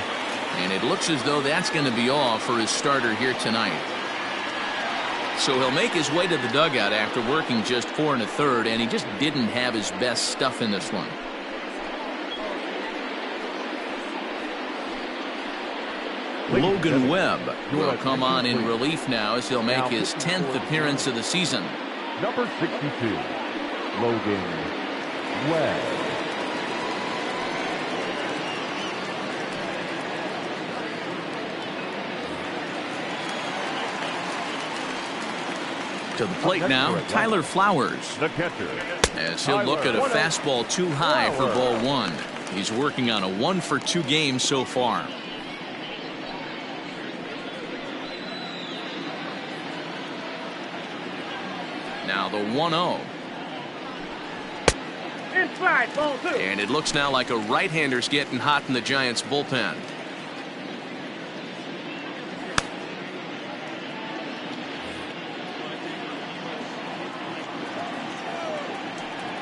And it looks as though that's going to be all for his starter here tonight. So he'll make his way to the dugout after working just 4 1/3, and he just didn't have his best stuff in this one. Logan Webb will come on in relief now as he'll make his 10th appearance of the season. Number 62, Logan Webb. To the plate now, Tyler Flowers. The catcher. As he'll look at a fastball too high for ball 1. He's working on a 1 for 2 game so far. Now the 1-0. Inside, ball 2. And it looks now like a right-hander's getting hot in the Giants bullpen.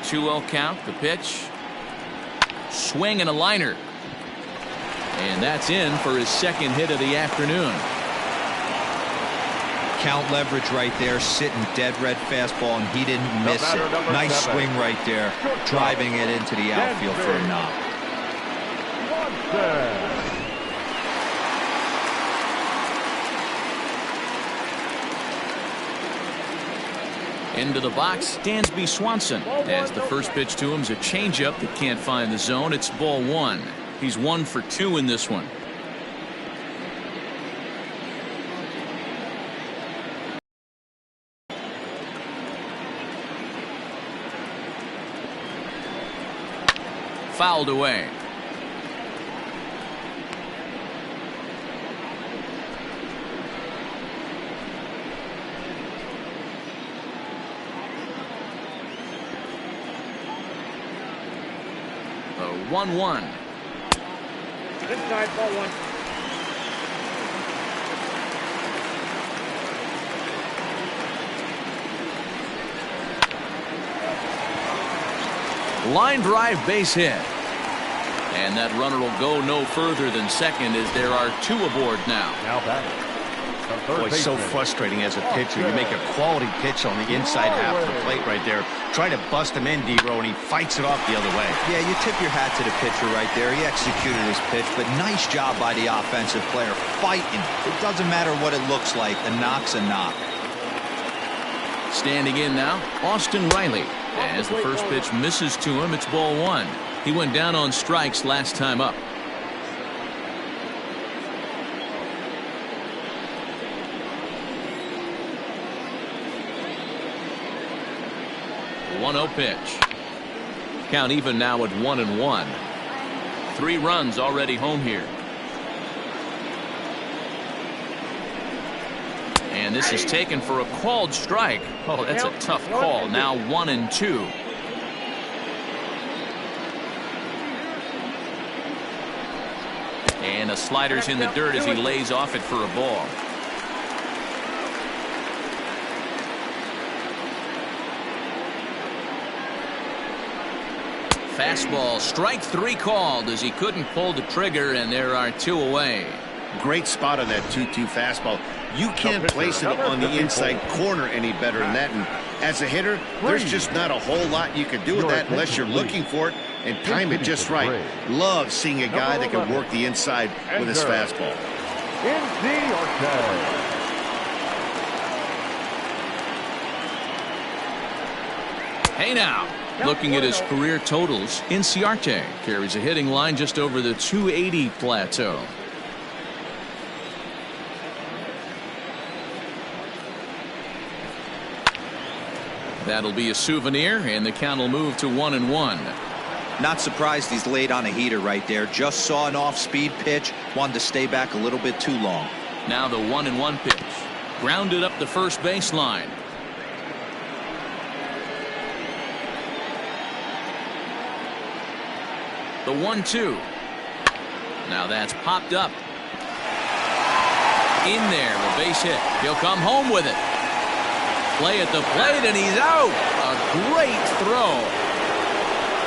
2-0 count. The pitch. Swing and a liner. And that's in for his 2nd hit of the afternoon. Count leverage right there, sitting dead red fastball, and he didn't miss it. Nice swing right there, driving it into the outfield for a knock. Into the box, Dansby Swanson. As the first pitch to him is a changeup that can't find the zone. It's ball 1. He's 1 for 2 in this one. Fouled away. 1-1. Inside, ball one. Line drive, base hit. And that runner will go no further than second as there are 2 aboard now. Now batting. Boy, it's so frustrating as a pitcher. You make a quality pitch on the inside half of the plate right there. Try to bust him in, D-Row, and he fights it off the other way. Yeah, you tip your hat to the pitcher right there. He executed his pitch, but nice job by the offensive player fighting. It doesn't matter what it looks like. A knock's a knock. Standing in now, Austin Riley. As the first pitch misses to him, it's ball 1. He went down on strikes last time up. The 1-0 pitch. Count even now at 1-1. 3 runs already home here. And this is taken for a called strike. Oh, that's a tough call. Now 1-2. And a slider's in the dirt as he lays off it for a ball. Fastball, strike 3 called as he couldn't pull the trigger, and there are 2 away. Great spot on that 2-2 fastball. You can't place it on the inside corner any better than that. And as a hitter, there's just not a whole lot you can do with that unless you're looking for it and time it just right. Love seeing a guy that can work the inside with his fastball. Hey now, looking at his career totals, Inciarte carries a hitting line just over the 280 plateau. That'll be a souvenir, and the count will move to 1-1. Not surprised he's laid on a heater right there. Just saw an off-speed pitch. Wanted to stay back a little bit too long. Now the 1-1 pitch. Grounded up the first baseline. The 1-2. Now that's popped up. In there, a base hit. He'll come home with it. Play at the plate, and he's out. A great throw.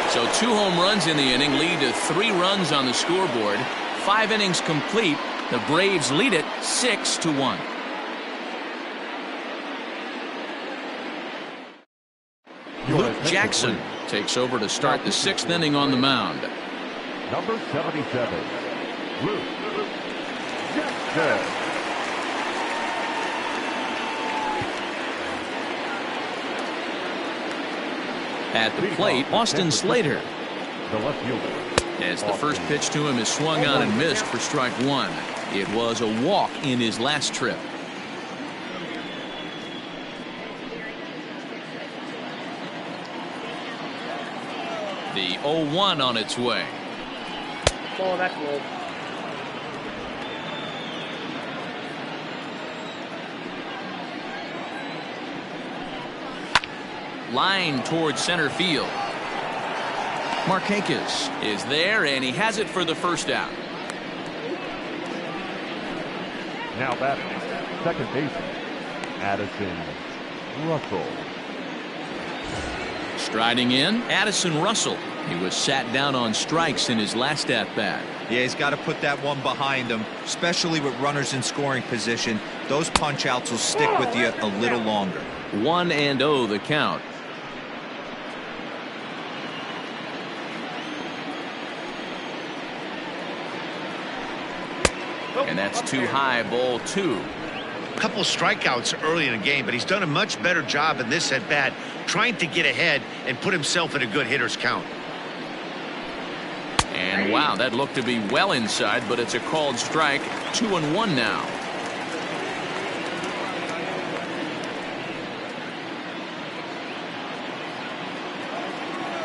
So 2 home runs in the inning lead to 3 runs on the scoreboard. 5 innings complete. The Braves lead it 6-1. Luke Jackson takes over to start the 6th inning on the mound. Number 77, Luke Jackson. At the plate, Austin Slater. The left fielder. As the first pitch to him is swung on and missed for strike 1. It was a walk in his last trip. The 0-1 on its way. Oh, that's low. Line towards center field. Marquez is there, and he has it for the first out. Now batting, second baseman, Addison Russell. Striding in, Addison Russell. He was sat down on strikes in his last at-bat. Yeah, he's got to put that one behind him, especially with runners in scoring position. Those punch-outs will stick with you a little longer. 1-0 the count. And that's too high, ball 2. A couple strikeouts early in the game, but he's done a much better job in this at-bat trying to get ahead and put himself in a good hitter's count. And wow, that looked to be well inside, but it's a called strike. 2-1 now.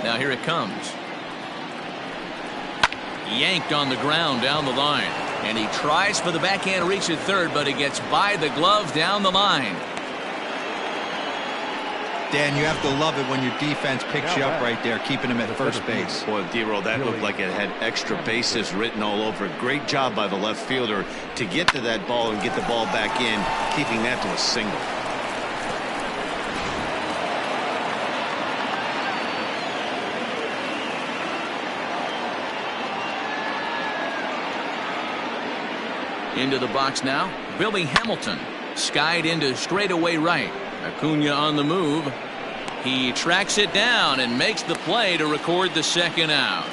Now here it comes. Yanked on the ground down the line. And he tries for the backhand reach at third, but it gets by the glove down the line. Dan, you have to love it when your defense picks you up right there, keeping him at first base. Boy, D-Roll, that looked like it had extra bases written all over it. Great job by the left fielder to get to that ball and get the ball back in, keeping that to a single. Into the box now, Billy Hamilton. Skied into straightaway right. Acuna on the move. He tracks it down and makes the play to record the second out.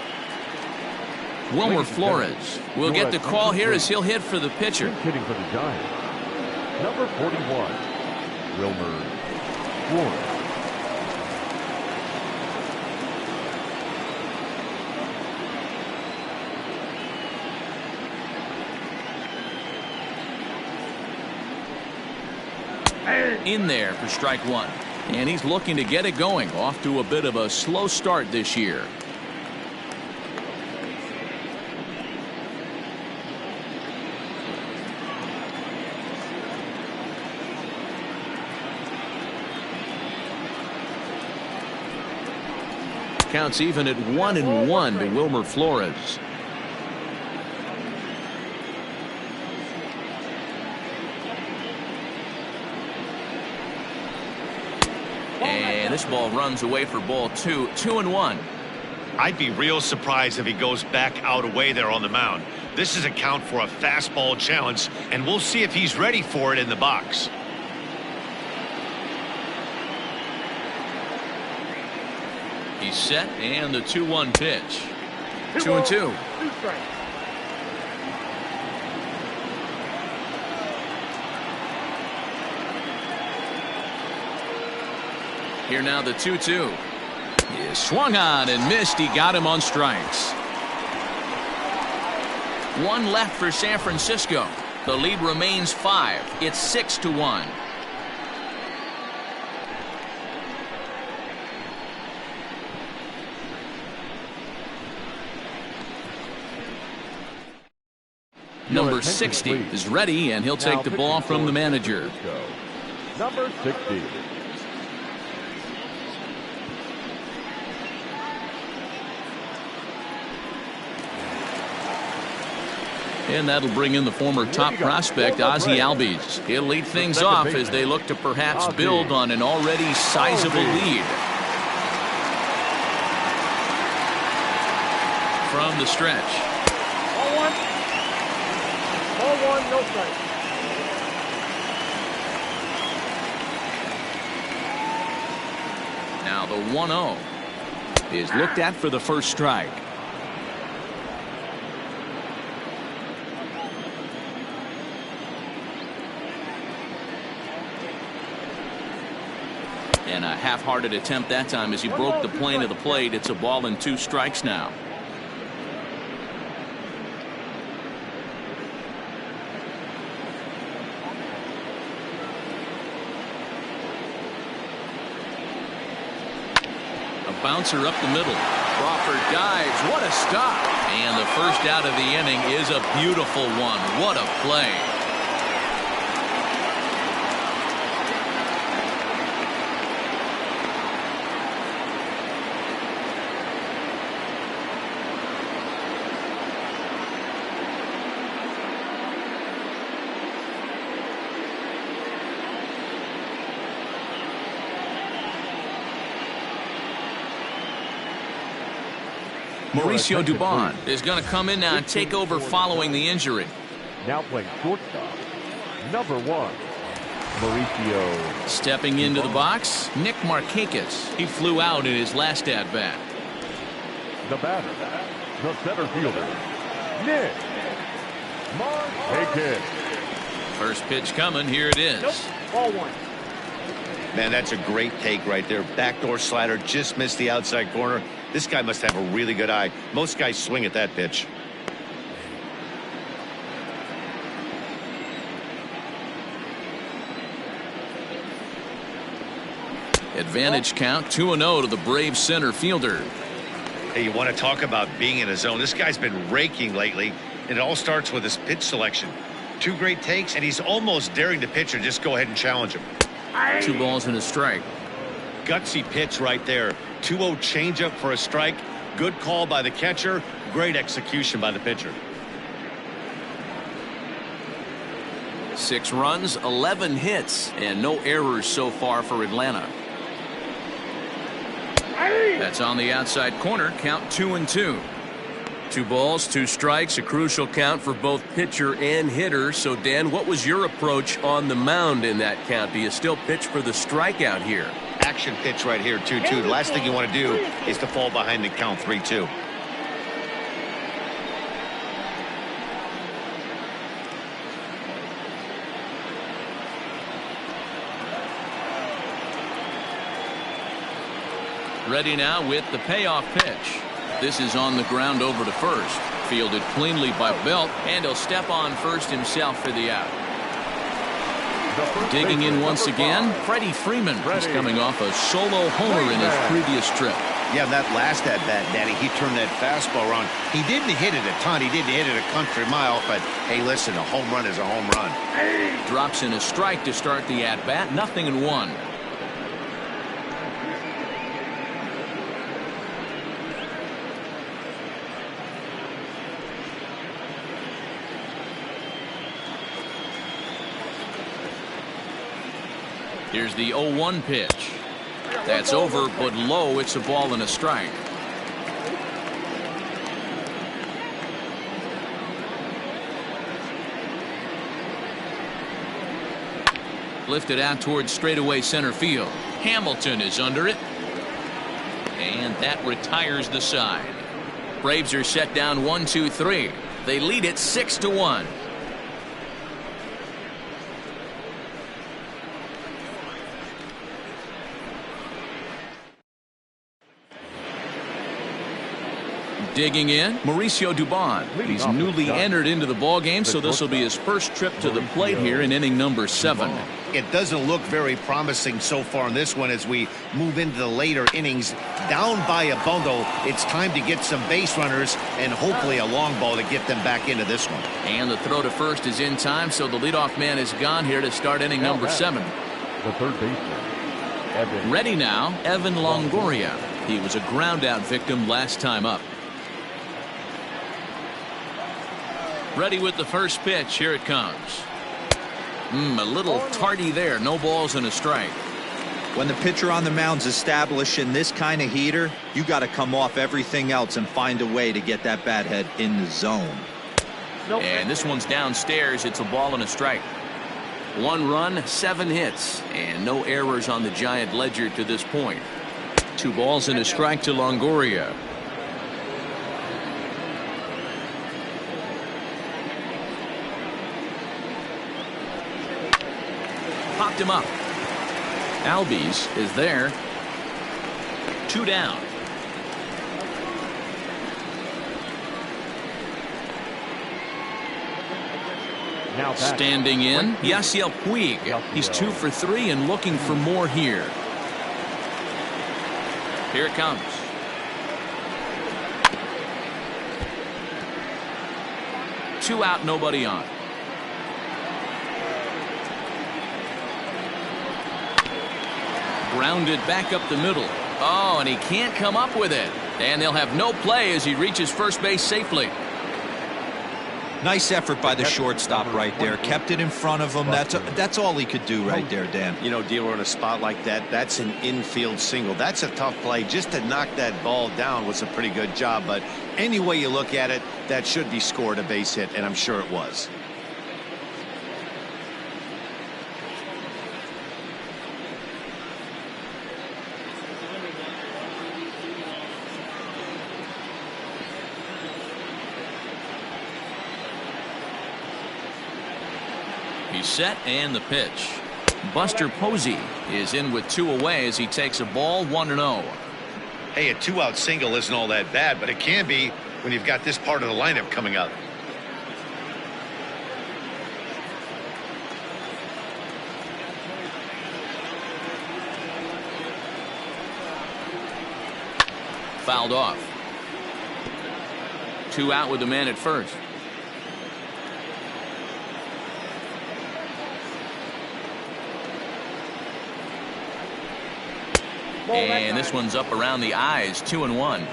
Wilmer Flores will get the call here as he'll hit for the pitcher. Hitting for the Giants, number 41, Wilmer Flores. In there for strike one. And he's looking to get it going. Off to a bit of a slow start this year. Counts even at 1-1 to Wilmer Flores. And this ball runs away for ball two. 2-1. I'd be real surprised if he goes back out away there on the mound. This is a count for a fastball challenge, and we'll see if he's ready for it in the box. He's set, and the 2-1 pitch. 2-2. Here now the 2-2. He swung on and missed. He got him on strikes. One left for San Francisco. The lead remains 5. It's 6-1. Number 60 is ready, and he'll take the ball from the manager. Number 60. And that'll bring in the former top prospect, Ozzie Albies. He'll lead things off as they look to perhaps build on an already sizable lead. From the stretch. Ball one. Ball one, no strike. Now the 1-0 is looked at for the first strike. And a half-hearted attempt that time as he broke the plane of the plate. It's a ball and 2 strikes now. A bouncer up the middle. Crawford dives. What a stop. And the first out of the inning is a beautiful one. What a play. Mauricio Dubon is going to come in now and take over following the injury. Now playing shortstop, number 1, Mauricio. Stepping into the box, Nick Markakis. He flew out in his last at-bat. The batter, the center fielder, Nick Markakis. First pitch coming. Here it is. Nope. Ball one. Man, that's a great take right there. Backdoor slider, just missed the outside corner. This guy must have a really good eye. Most guys swing at that pitch. Advantage count, 2-0 to the Braves center fielder. Hey, you want to talk about being in a zone? This guy's been raking lately, and it all starts with his pitch selection. 2 great takes, and he's almost daring the pitcher just go ahead and challenge him. 2 balls and a strike. Gutsy pitch right there. 2-0 changeup for a strike. Good call by the catcher. Great execution by the pitcher. 6 runs, 11 hits, and no errors so far for Atlanta. That's on the outside corner. Count 2-2. 2 balls, 2 strikes, a crucial count for both pitcher and hitter. So, Dan, what was your approach on the mound in that count? Do you still pitch for the strikeout here? Action pitch right here, 2-2. The last thing you want to do is to fall behind the count 3-2. Ready now with the payoff pitch. This is on the ground over to first. Fielded cleanly by Belt, and he'll step on first himself for the out. Digging in once again, Freddie Freeman is coming off a solo homer in his previous trip. Yeah, that last at-bat, Daddy, he turned that fastball around. He didn't hit it a ton. He didn't hit it a country mile, but, hey, listen, a home run is a home run. Drops in a strike to start the at-bat, 0-1. Here's the 0-1 pitch. That's over, but low. It's a ball and a strike. Lifted out towards straightaway center field. Hamilton is under it. And that retires the side. Braves are set down 1-2-3. They lead it 6-1. Digging in, Mauricio Dubon. He's newly entered into the ballgame, so this will be his first trip to the plate here in inning number 7. It doesn't look very promising so far in this one as we move into the later innings. Down by a bundle, it's time to get some base runners and hopefully a long ball to get them back into this one. And the throw to first is in time, so the leadoff man is gone here to start inning number 7. The third baseman, Evan. Ready now, Evan Longoria. He was a ground-out victim last time up. Ready with the first pitch. Here it comes. A little tardy there. No balls and a strike. When the pitcher on the mound's establishing this kind of heater, you got to come off everything else and find a way to get that bat head in the zone. And this one's downstairs. It's a ball and a strike. 1 run, 7 hits, and no errors on the Giant ledger to this point. 2 balls and a strike to Longoria. Popped him up. Albies is there. 2 down. Now Standing in, Yasiel Puig. He's 2 for 3 and looking for more here. Here it comes. Two out, nobody on. Grounded back up the middle. Oh, and he can't come up with it. And they'll have no play as he reaches first base safely. Nice effort by the shortstop right there. Kept it in front of him. That's all he could do right there, Dan. You know, dealer in a spot like that, that's an infield single. That's a tough play. Just to knock that ball down was a pretty good job. But any way you look at it, that should be scored a base hit, and I'm sure it was. He's set and the pitch. Buster Posey is in with 2 away as he takes a ball 1-0. Hey, a 2-out single isn't all that bad, but it can be when you've got this part of the lineup coming up. Fouled off. 2 out with the man at first. And this one's up around the eyes, 2-1.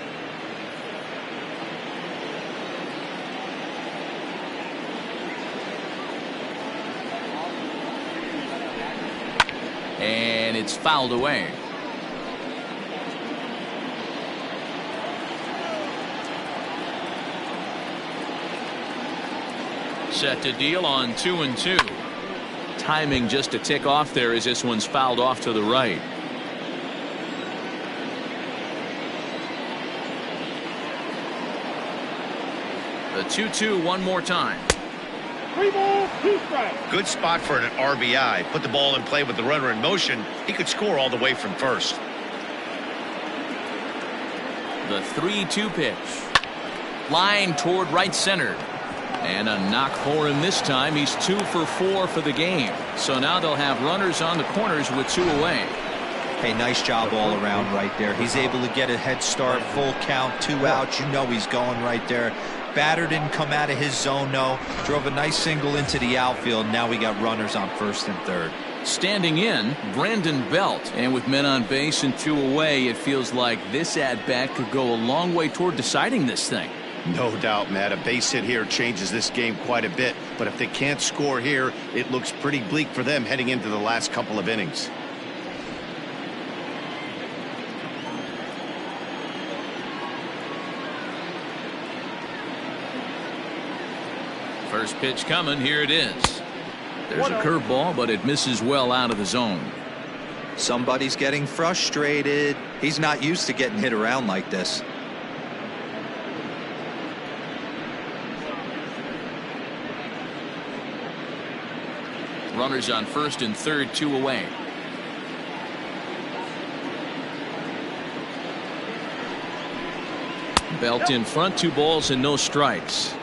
And it's fouled away. Set to deal on 2-2. Timing just a tick off there as this one's fouled off to the right. The 2-2 one more time. 3 balls, 2 strikes. Good spot for an RBI. Put the ball in play with the runner in motion. He could score all the way from first. The 3-2 pitch. Line toward right center. And a knock for him this time. He's 2 for 4 for the game. So now they'll have runners on the corners with 2 away. Hey, nice job all around right there. He's able to get a head start, full count, 2 outs. You know he's going right there. Batter didn't come out of his zone, no. Drove a nice single into the outfield. Now we got runners on first and third. Standing in, Brandon Belt. And with men on base and 2 away, it feels like this at-bat could go a long way toward deciding this thing. No doubt, Matt. A base hit here changes this game quite a bit. But if they can't score here, it looks pretty bleak for them heading into the last couple of innings. First pitch coming. Here it is. There's a curveball, but it misses well out of the zone. Somebody's getting frustrated. He's not used to getting hit around like this. Runners on first and third, 2 away. Belt in front, 2 balls and no strikes.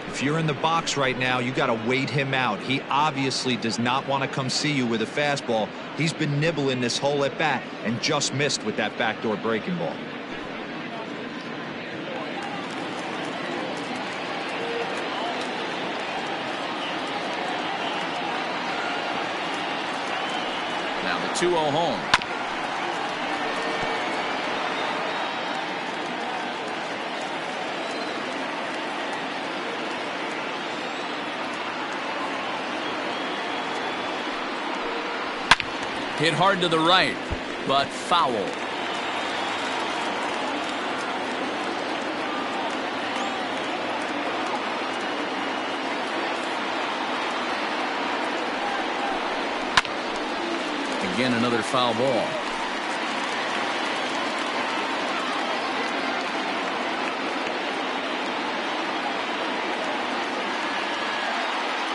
If you're in the box right now, you got to wait him out. He obviously does not want to come see you with a fastball. He's been nibbling this whole at bat and just missed with that backdoor breaking ball. Now the 2-0 home. Hit hard to the right, but foul. Again, another foul ball.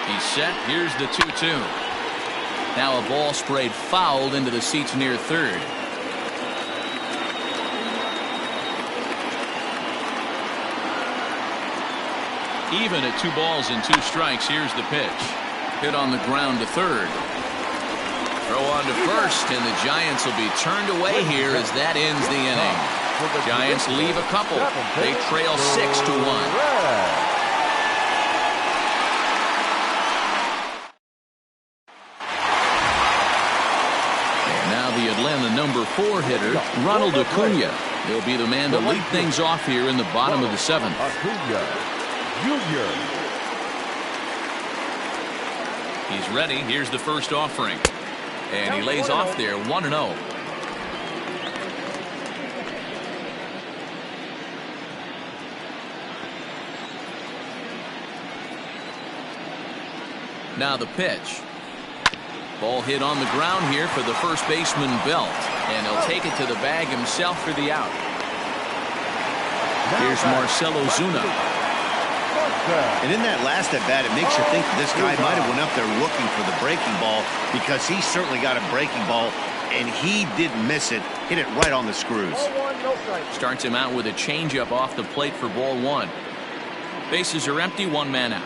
He's set. Here's the 2-2. Now a ball sprayed fouled into the seats near third. Even at 2 balls and 2 strikes. Here's the pitch. Hit on the ground to third. Throw on to first, and the Giants will be turned away here as that ends the inning. Giants leave a couple. They trail 6-1. The Atlanta number 4 hitter, Ronald Acuna. He'll be the man to lead things off here in the bottom of the 7th. Acuna Jr. He's ready. Here's the first offering. And he lays off there 1-0. Now the pitch. Ball hit on the ground here for the first baseman, Belt. And he'll take it to the bag himself for the out. Here's Marcell Ozuna. And in that last at bat, it makes you think this guy might have went up there looking for the breaking ball, because he certainly got a breaking ball, and he didn't miss it. Hit it right on the screws. Starts him out with a changeup off the plate for ball 1. Bases are empty, 1 man out.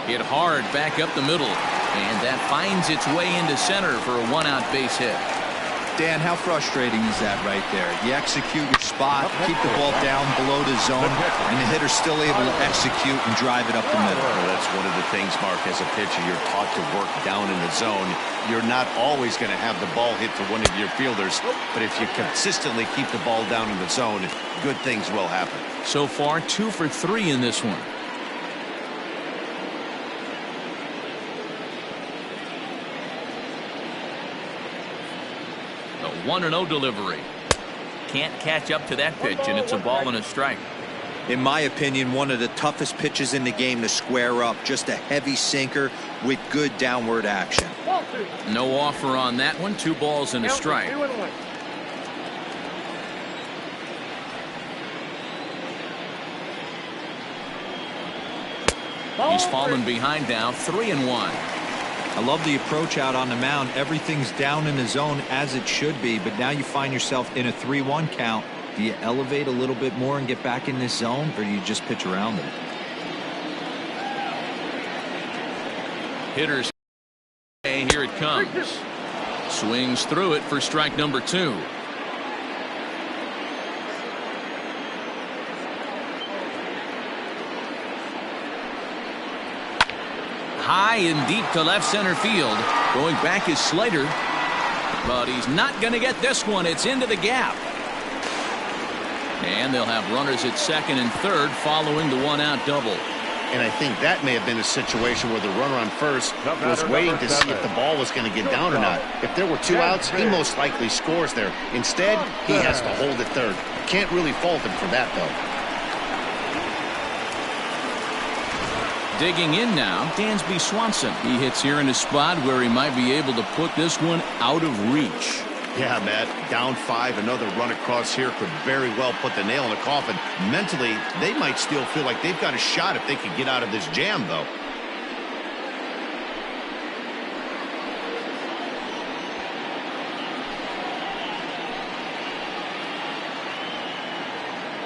Hit hard back up the middle, and that finds its way into center for a 1-out base hit. Dan, how frustrating is that right there? You execute your spot, keep the ball down below the zone, and the hitter's still able to execute and drive it up the middle. Well, that's one of the things, Mark, as a pitcher, you're taught to work down in the zone. You're not always going to have the ball hit to one of your fielders, but if you consistently keep the ball down in the zone, good things will happen. So far, 2 for 3 in this one. The 1-0 delivery. Can't catch up to that pitch, and it's a ball and a strike. In my opinion, one of the toughest pitches in the game to square up. Just a heavy sinker with good downward action. No offer on that one. 2 balls and a strike. He's fallen behind now, 3-1. I love the approach out on the mound. Everything's down in the zone as it should be, but now you find yourself in a 3-1 count. Do you elevate a little bit more and get back in this zone, or do you just pitch around it? Hitters, and here it comes. Swings through it for strike number 2. High and deep to left center field. Going back is Slater, but he's not going to get this one. It's into the gap. And they'll have runners at second and third following the 1-out double. And I think that may have been a situation where the runner on first was waiting to see if the ball was going to get down or not. If there were 2 outs, he most likely scores there. Instead, he has to hold at third. Can't really fault him for that, though. Digging in now, Dansby Swanson. He hits here in a spot where he might be able to put this one out of reach. Yeah, Matt, down 5, another run across here could very well put the nail in the coffin. Mentally, they might still feel like they've got a shot if they could get out of this jam, though.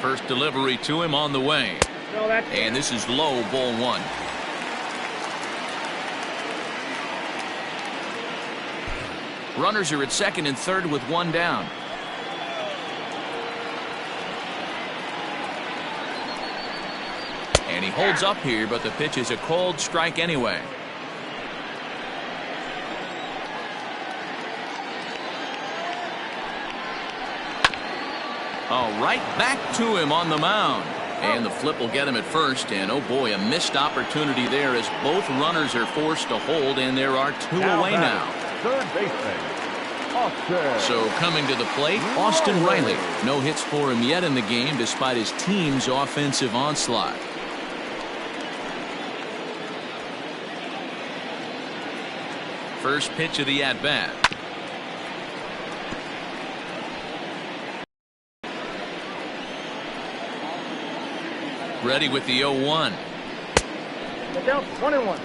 First delivery to him on the way. And this is low, ball 1. Runners are at second and third with 1 down. And he holds up here, but the pitch is a cold strike anyway. All right, back to him on the mound. And the flip will get him at first, and oh boy, a missed opportunity there as both runners are forced to hold, and there are 2 away now. Third baseman, Austin. So coming to the plate, Austin Riley. No hits for him yet in the game despite his team's offensive onslaught. First pitch of the at-bat. Ready with the 0-1. Down 1-1.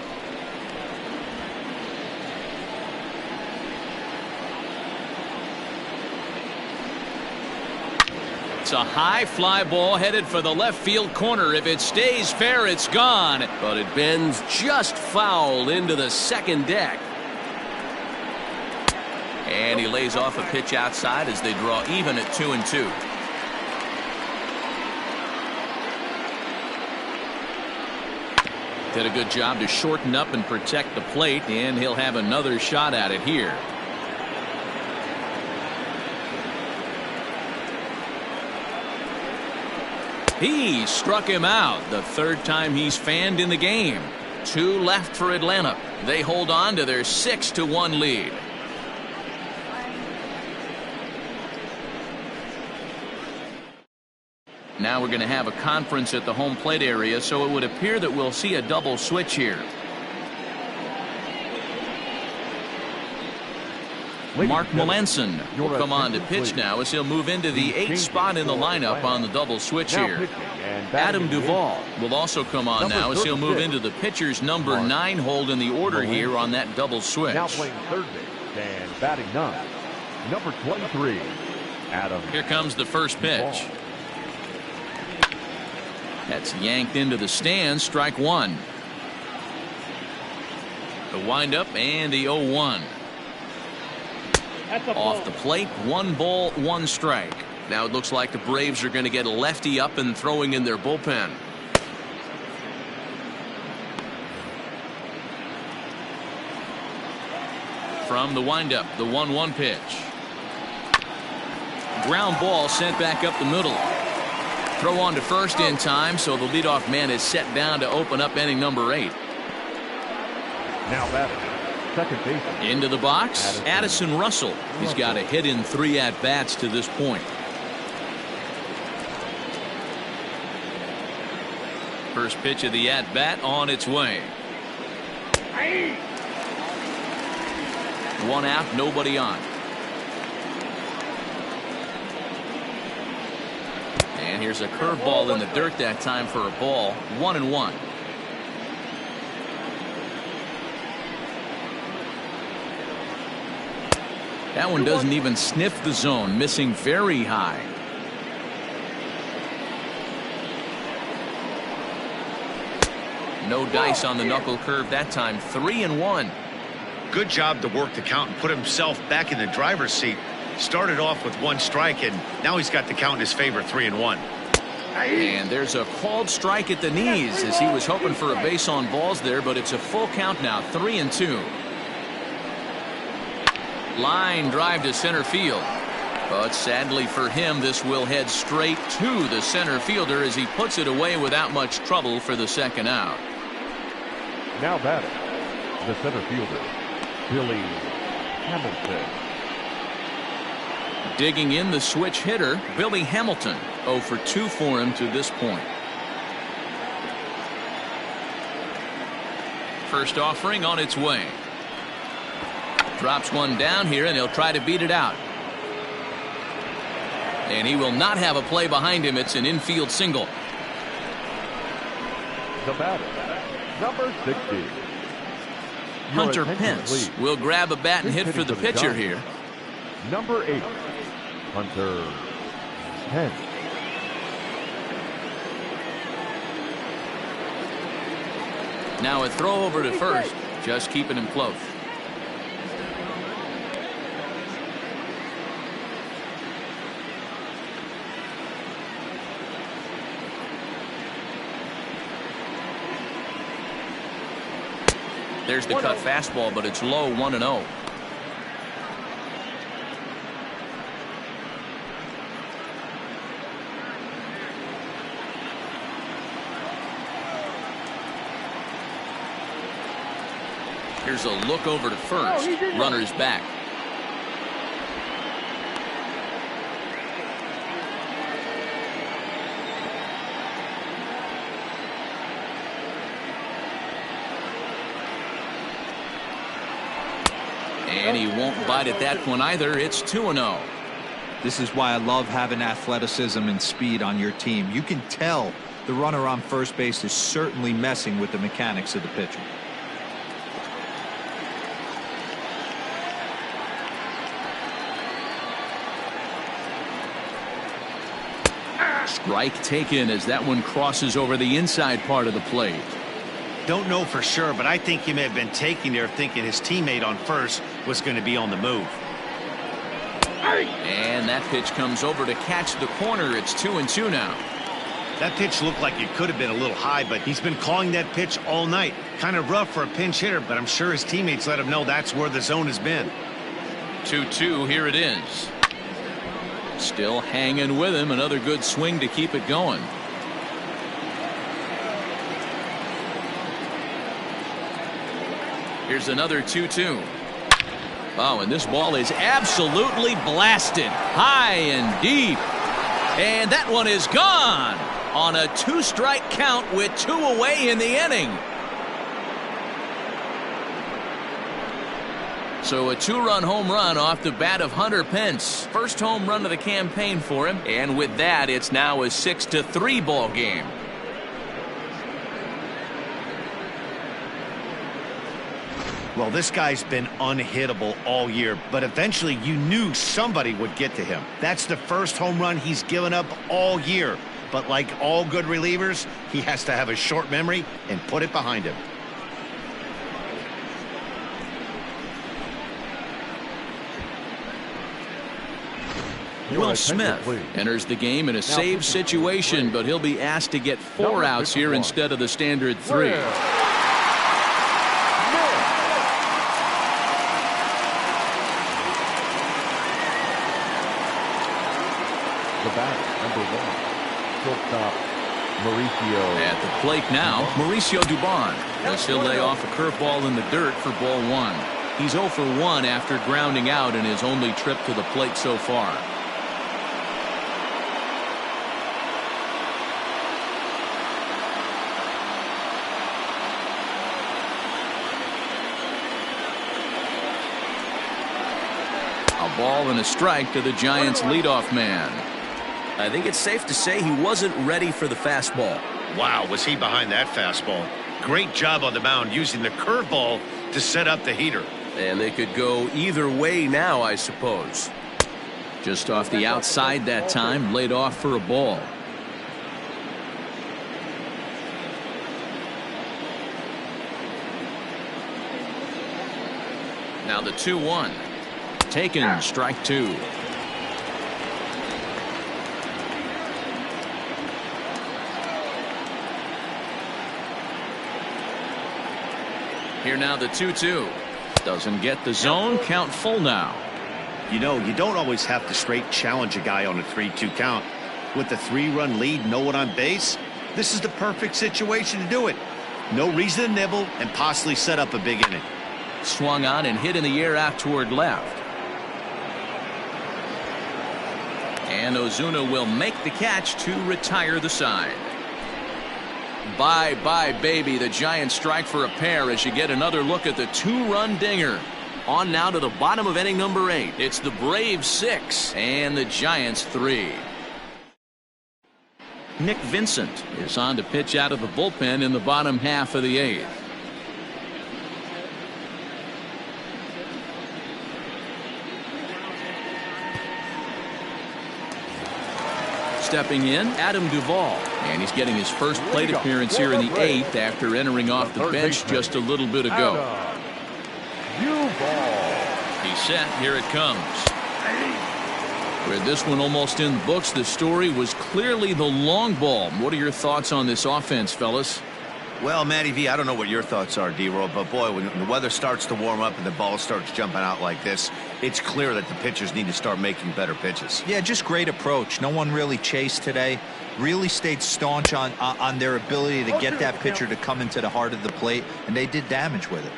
It's a high fly ball headed for the left field corner. If it stays fair, it's gone. But it bends just foul into the second deck. And he lays off a pitch outside as they draw even at 2-2. Did a good job to shorten up and protect the plate, and he'll have another shot at it here. He struck him out, the 3rd time he's fanned in the game. 2 left for Atlanta. They hold on to their 6-1 lead. Now we're going to have a conference at the home plate area, so it would appear that we'll see a double switch here. Mark Melanson will come on to pitch now as he'll move into the 8th spot in the lineup on the double switch here. Adam Duvall will also come on now as he'll move into the pitcher's number 9 hold in the order here on that double switch. Now playing third base and batting 9, number 23, Adam. Here comes the first pitch. That's yanked into the stands, strike 1. The windup and the 0-1. Off the plate, 1 ball, 1 strike. Now it looks like the Braves are going to get a lefty up and throwing in their bullpen. From the windup, the 1-1 pitch. Ground ball sent back up the middle. Throw on to first in time, so the leadoff man is set down to open up inning number 8. Now batting, second baseman. Into the box, Addison Russell. He's got a hit in 3 at-bats to this point. First pitch of the at-bat on its way. 1 out, nobody on. And here's a curveball in the dirt that time for a ball. 1-1. That one doesn't even sniff the zone, missing very high. No dice on the knuckle curve that time. 3-1. Good job to work the count and put himself back in the driver's seat. Started off with 1 strike, and now he's got the count in his favor, 3-1. And there's a called strike at the knees as he was hoping for a base on balls there, but it's a full count now, 3-2. Line drive to center field. But sadly for him, this will head straight to the center fielder as he puts it away without much trouble for the second out. Now batting, the center fielder, Billy Hamilton. Digging in the switch hitter, Billy Hamilton. 0 for 2 for him to this point. First offering on its way. Drops one down here, and he'll try to beat it out. And he will not have a play behind him. It's an infield single. The batter, number 60. Hunter Pence will grab a bat and hit for the pitcher here. Number 8, Hunter Pence. Now a throw over to first, just keeping him close. There's the cut fastball, but it's low, 1-0. Here's a look over to first. Runner's back. And he won't bite at that one either. It's 2-0. This is why I love having athleticism and speed on your team. You can tell the runner on first base is certainly messing with the mechanics of the pitcher. Strike taken as that one crosses over the inside part of the plate. Don't know for sure, but I think he may have been taking there thinking his teammate on first was going to be on the move. And that pitch comes over to catch the corner. It's 2-2 now. That pitch looked like it could have been a little high, but he's been calling that pitch all night. Kind of rough for a pinch hitter, but I'm sure his teammates let him know that's where the zone has been. 2-2, here it is. Still hanging with him. Another good swing to keep it going. Here's another 2-2. Oh, and this ball is absolutely blasted high and deep. And that one is gone on a 2-strike count with 2 away in the inning. So a 2-run home run off the bat of Hunter Pence. First home run of the campaign for him. And with that, it's now a 6-3 ball game. Well, this guy's been unhittable all year, but eventually you knew somebody would get to him. That's the first home run he's given up all year. But like all good relievers, he has to have a short memory and put it behind him. Will Smith enters the game in a save situation, but he'll be asked to get 4 outs here instead of the standard 3. The batter, number 1, shortstop, Mauricio. At the plate now, Mauricio Dubon, as he'll lay off a curveball in the dirt for ball 1. He's 0 for 1 after grounding out in his only trip to the plate so far. A ball and a strike to the Giants' leadoff man. I think it's safe to say he wasn't ready for the fastball. Wow, was he behind that fastball. Great job on the mound using the curveball to set up the heater. And they could go either way now, I suppose. Just off the outside that time, laid off for a ball. Now the 2-1. Taken, strike 2. Here now the 2-2. Doesn't get the zone. Count full now. You know, you don't always have to straight challenge a guy on a 3-2 count. With the 3-run lead, no one on base, this is the perfect situation to do it. No reason to nibble and possibly set up a big inning. Swung on and hit in the air out toward left. And Ozuna will make the catch to retire the side. Bye-bye, baby. The Giants strike for a pair as you get another look at the 2-run dinger. On now to the bottom of inning number 8. It's the Braves 6 and the Giants 3. Nick Vincent is on to pitch out of the bullpen in the bottom half of the 8th. Stepping in, Adam Duvall. And he's getting his first plate appearance here in the 8th after entering off the bench just a little bit ago. He's set. Here it comes. With this one almost in the books, the story was clearly the long ball. What are your thoughts on this offense, fellas? Well, Matty V, I don't know what your thoughts are, D-Roll, but boy, when the weather starts to warm up and the ball starts jumping out like this, it's clear that the pitchers need to start making better pitches. Yeah, just great approach. No one really chased today. Really stayed staunch on their ability to get that pitcher to come into the heart of the plate, and they did damage with it.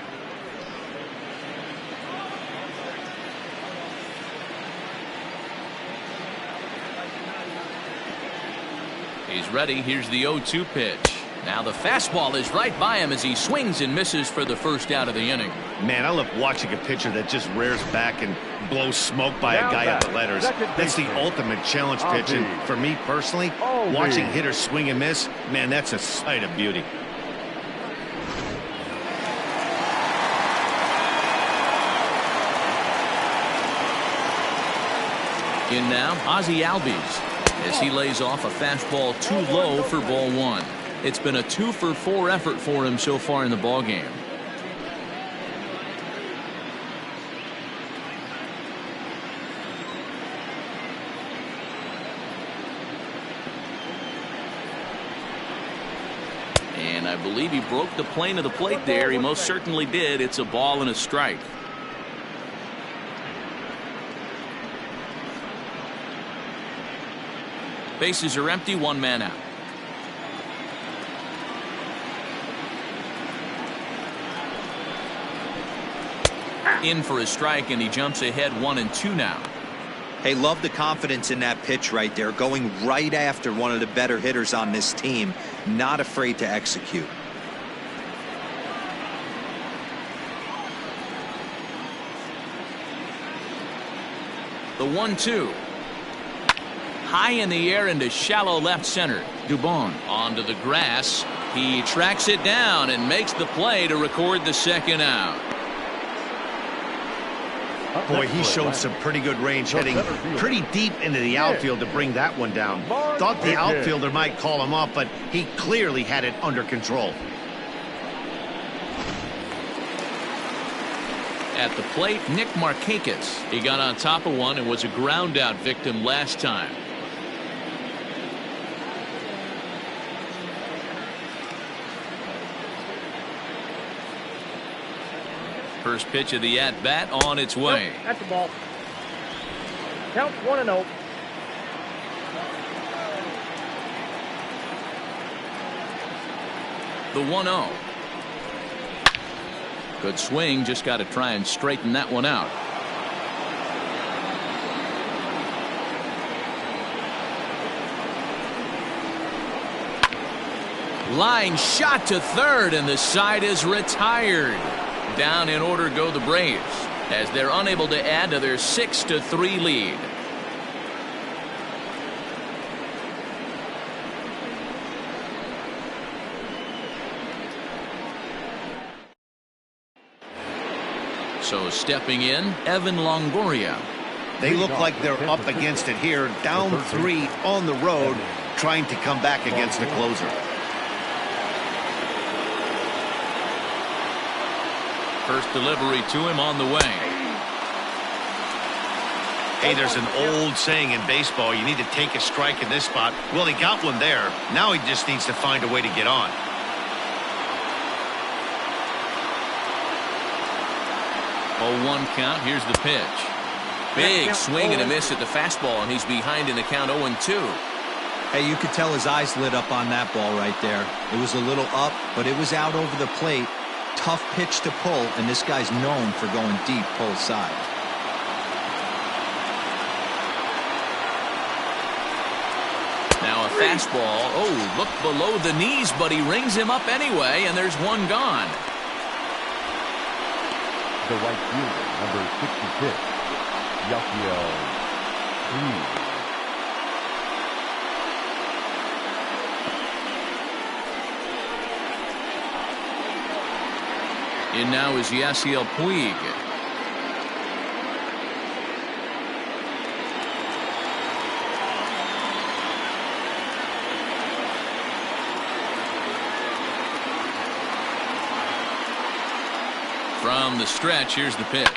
He's ready. Here's the 0-2 pitch. Now the fastball is right by him as he swings and misses for the first out of the inning. Man, I love watching a pitcher that just rears back and blows smoke by a guy at the letters. That's the ultimate challenge pitch. And for me personally, watching hitters swing and miss, man, that's a sight of beauty. In now, Ozzie Albies as he lays off a fastball too low for ball 1. It's been a 2-for-4 effort for him so far in the ballgame. And I believe he broke the plane of the plate there. He most certainly did. It's a ball and a strike. Bases are empty, 1 man out. In for a strike, and he jumps ahead 1-2 now. Hey, love the confidence in that pitch right there, going right after one of the better hitters on this team, not afraid to execute. The 1-2. High in the air into shallow left center. Dubon onto the grass. He tracks it down and makes the play to record the second out. Boy, he showed some pretty good range, heading pretty deep into the outfield to bring that one down. Thought the outfielder might call him up, but he clearly had it under control. At the plate, Nick Markakis. He got on top of one and was a ground out victim last time. First pitch of the at-bat on its way. Nope, that's the ball. Count 1-0. The 1-0. Good swing, just got to try and straighten that one out. Line shot to third, and the side is retired. Down in order go the Braves, as they're unable to add to their 6-3 lead. So stepping in, Evan Longoria. They look like they're up against it here, down 3 on the road, trying to come back against the closer. First delivery to him on the way. Hey, there's an old saying in baseball, you need to take a strike in this spot. Well, he got one there. Now he just needs to find a way to get on. Oh, 1 count. Here's the pitch. Big swing and a miss at the fastball, and he's behind in the count 0-2. Hey, you could tell his eyes lit up on that ball right there. It was a little up, but it was out over the plate. Tough pitch to pull, and this guy's known for going deep pull side. Now a fastball. Oh, look below the knees, but he rings him up anyway, and there's one gone. The right fielder, number 66, Yasiel Puig. In now is Yasiel Puig. From the stretch, here's the pitch.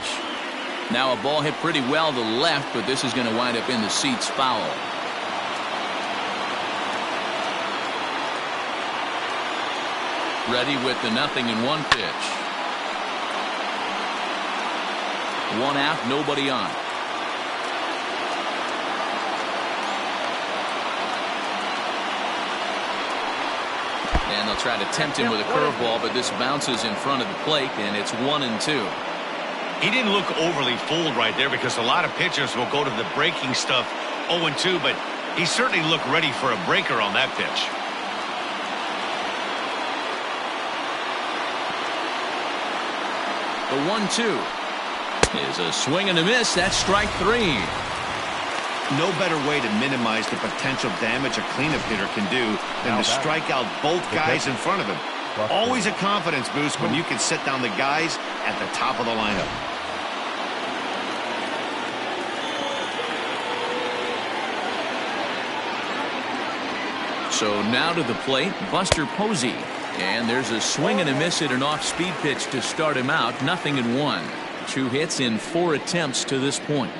Now a ball hit pretty well to the left, but this is going to wind up in the seats foul. Ready with the 0-1 pitch. 1 out, nobody on. And they'll try to tempt him with a curveball, but this bounces in front of the plate, and it's 1-2. He didn't look overly fooled right there because a lot of pitchers will go to the breaking stuff 0-2, but he certainly looked ready for a breaker on that pitch. The 1-2 is a swing and a miss. That's strike 3. No better way to minimize the potential damage a cleanup hitter can do than to strike out both guys in front of him. Always a confidence boost when you can sit down the guys at the top of the lineup. So now to the plate, Buster Posey. And there's a swing and a miss at an off-speed pitch to start him out. 0-1. 2 hits in 4 attempts to this point.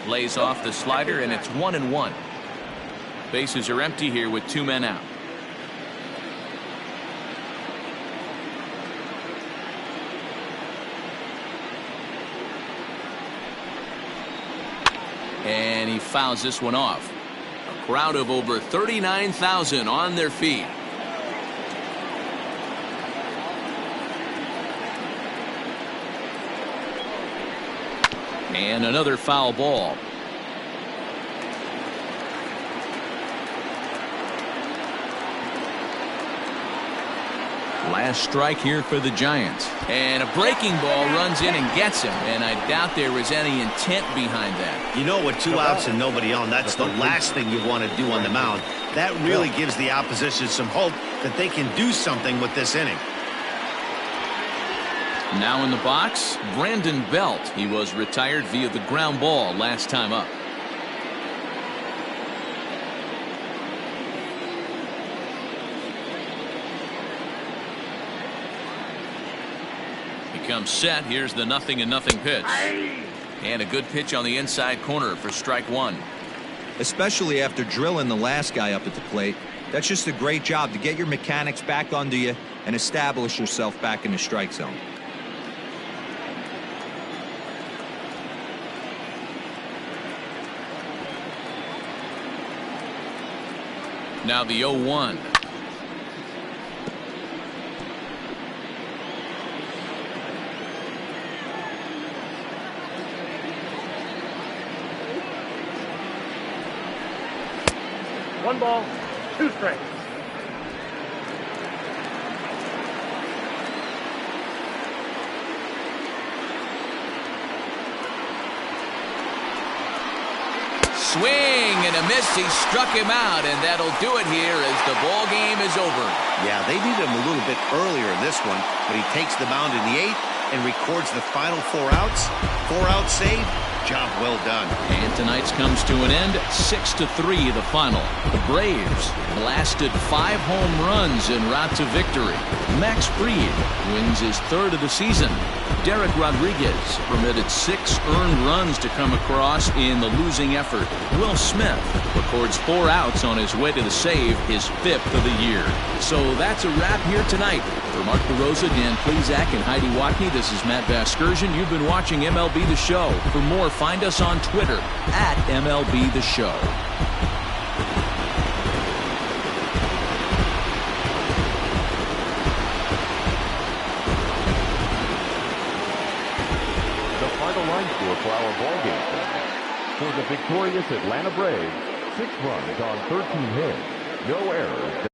Lays off the slider, and it's 1-1. Bases are empty here with 2 men out. And he fouls this one off. A crowd of over 39,000 on their feet. And another foul ball. Last strike here for the Giants. And a breaking ball runs in and gets him. And I doubt there was any intent behind that. You know, with 2 outs and nobody on, that's the last thing you want to do on the mound. That really gives the opposition some hope that they can do something with this inning. Now in the box, Brandon Belt. He was retired via the ground ball last time up. He comes set. Here's the 0-0 pitch. And a good pitch on the inside corner for strike one. Especially after drilling the last guy up at the plate. That's just a great job to get your mechanics back under you and establish yourself back in the strike zone. Now the 0-1. One ball, two strikes. Swing and a miss. He struck him out, and that'll do it here as the ball game is over. Yeah, they needed him a little bit earlier in this one, but he takes the mound in the 8th and records the final 4 outs. 4-out save. Job well done. And tonight's comes to an end. 6-3 the final. The Braves blasted 5 home runs en route to victory. Max Fried wins his 3rd of the season. Derek Rodriguez permitted 6 earned runs to come across in the losing effort. Will Smith records 4 outs on his way to the save, his 5th of the year. So that's a wrap here tonight. For Mark DeRosa, Dan Plezak, and Heidi Watney, this is Matt Vasgersian. You've been watching MLB The Show. For more, find us on Twitter at MLB The Show. The final line score for our ball game tonight. For the victorious Atlanta Braves, 6 runs on 13 hits, no errors.